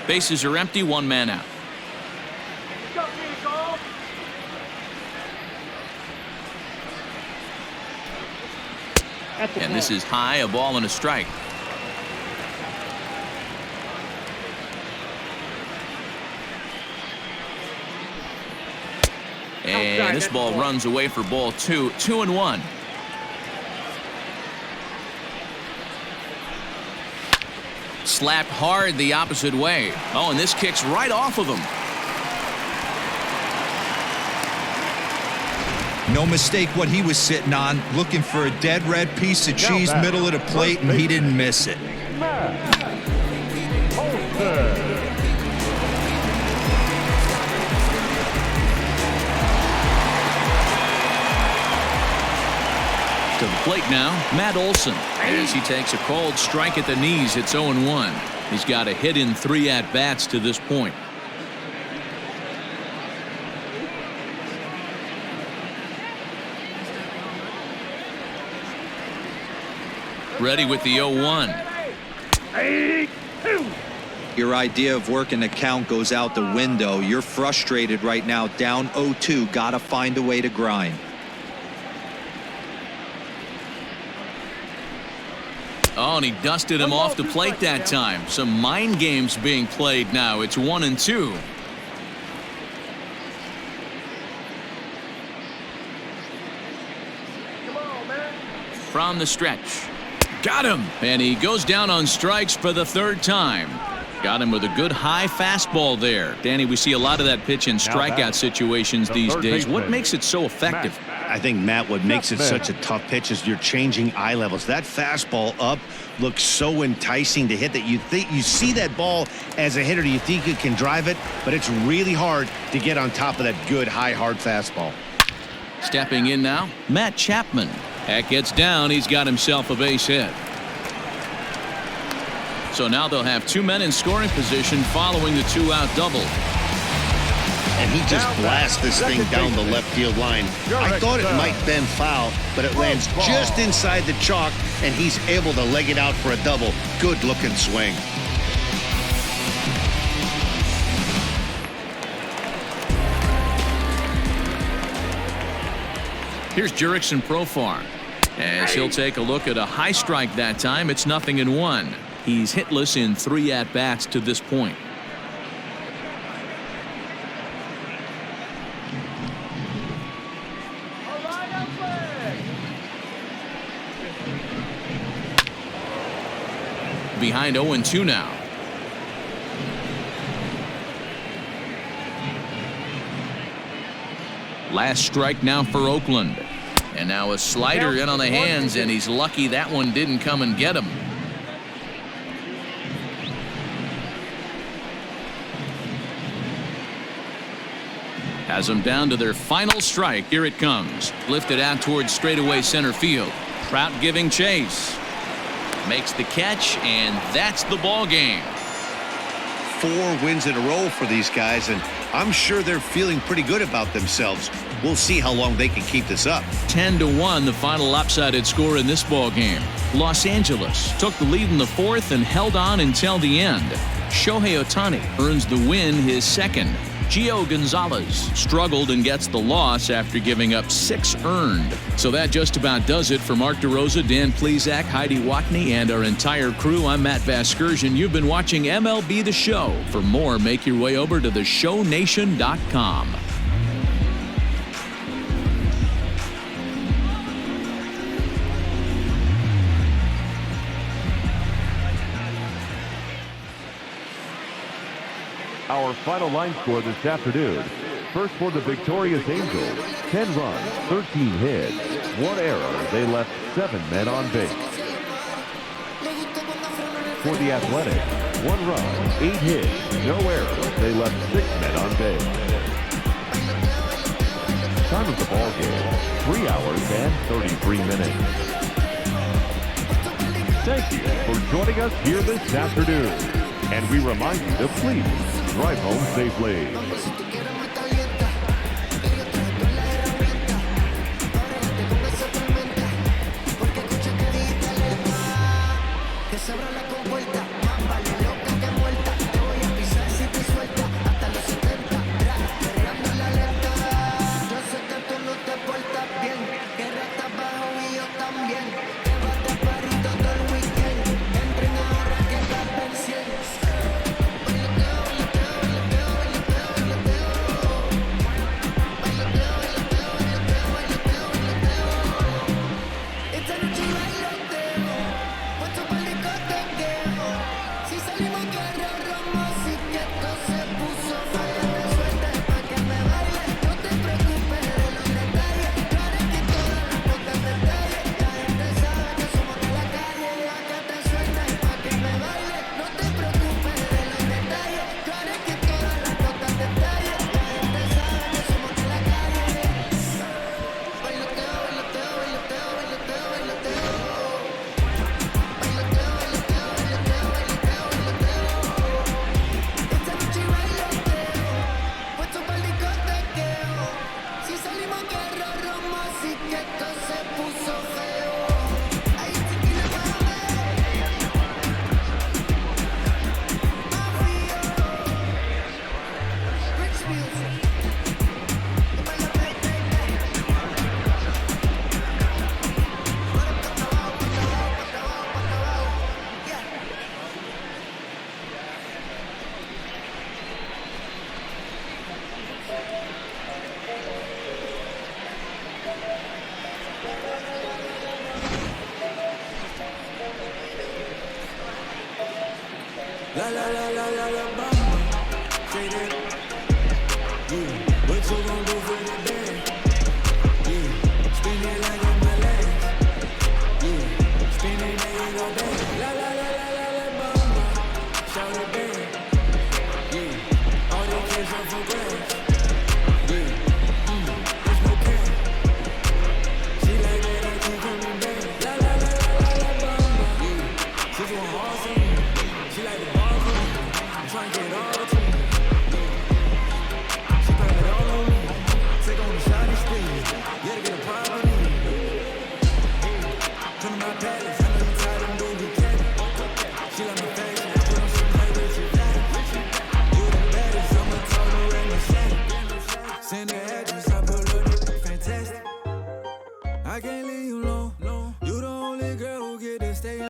S1: Bases are empty, one man out. And this is high, a ball and a strike. And this ball runs away for ball 2. 2-1. Slapped hard the opposite way. Oh, and this kicks right off of him.
S3: No mistake what he was sitting on, looking for a dead red piece of cheese middle of the plate, and he didn't miss it.
S1: To the plate now, Matt Olson, as he takes a called strike at the knees. It's 0-1. He's got a hit in 3 at-bats to this point. Ready with the 0-1.
S3: Your idea of working the count goes out the window. You're frustrated right now, down 0-2. Gotta find a way to grind.
S1: Oh, and he dusted him off the plate that time. Some mind games being played now. It's 1-2. From the stretch. Got him. And he goes down on strikes for the 3rd time. Got him with a good high fastball there. Danny, we see a lot of that pitch in strikeout situations these days. What makes it so effective?
S2: I think, Matt, what makes it
S4: man.
S2: such a tough pitch is you're changing eye levels. That fastball up looks so enticing to hit that you see that ball as a hitter. You think you can drive it, but it's really hard to get on top of that good, high, hard fastball.
S1: Stepping in now, Matt Chapman. That gets down. He's got himself a base hit. So now they'll have 2 men in scoring position following the 2-out double.
S2: And he just blasts this thing down the left field line. I thought it might bend foul, but it lands just inside the chalk, and he's able to leg it out for a double. Good looking swing.
S1: Here's Jurickson Profar as he'll take a look at a high strike that time. It's 0-1. He's hitless in 3 at-bats to this point. Behind 0-2 now. Last strike now for Oakland. And now a slider in on the hands, and he's lucky that one didn't come and get him. Has them down to their final strike. Here it comes. Lifted out towards straightaway center field. Trout giving chase. Makes the catch, and that's the ball game.
S2: 4 wins in a row for these guys, and I'm sure they're feeling pretty good about themselves. We'll see how long they can keep this up.
S1: 10-1, the final lopsided score in this ball game. Los Angeles took the lead in the 4th and held on until the end. Shohei Ohtani earns the win, his second. Gio Gonzalez struggled and gets the loss after giving up 6 earned. So that just about does it for Mark DeRosa, Dan Plesac, Heidi Watney, and our entire crew. I'm Matt Vasgersian. You've been watching MLB The Show. For more, make your way over to theshownation.com.
S4: Our final line score this afternoon. First for the victorious Angels, 10 runs, 13 hits, 1 error. They left 7 men on base. For the Athletics, 1 run, 8 hits, no errors. They left 6 men on base. Time of the ball game, 3 hours and 33 minutes. Thank you for joining us here this afternoon. And we remind you to please drive home safely.
S9: La la la la la la bamba. Say that. Yeah. What you gonna do for the day? Yeah. go bang. La la la la la la bamba. Shout it bang. Yeah. All these kids are for grabs. Yeah. There's no cap. She like that, I can't come me back. La la la la la la bamba. Yeah. She's going hard for me. She like the ball for me. I'm trying to get all to me. Yeah. She grab it all on me. Take on the shot and speed. Yeah, to get a property. Come to my palace. I know you tired of doing good cat. She like my fashion. I put on some like Richard Daddy. You the baddest. I'ma talk no random shit. Send the address. I put up fantastic. I can't leave you alone. You the only girl who get to stay.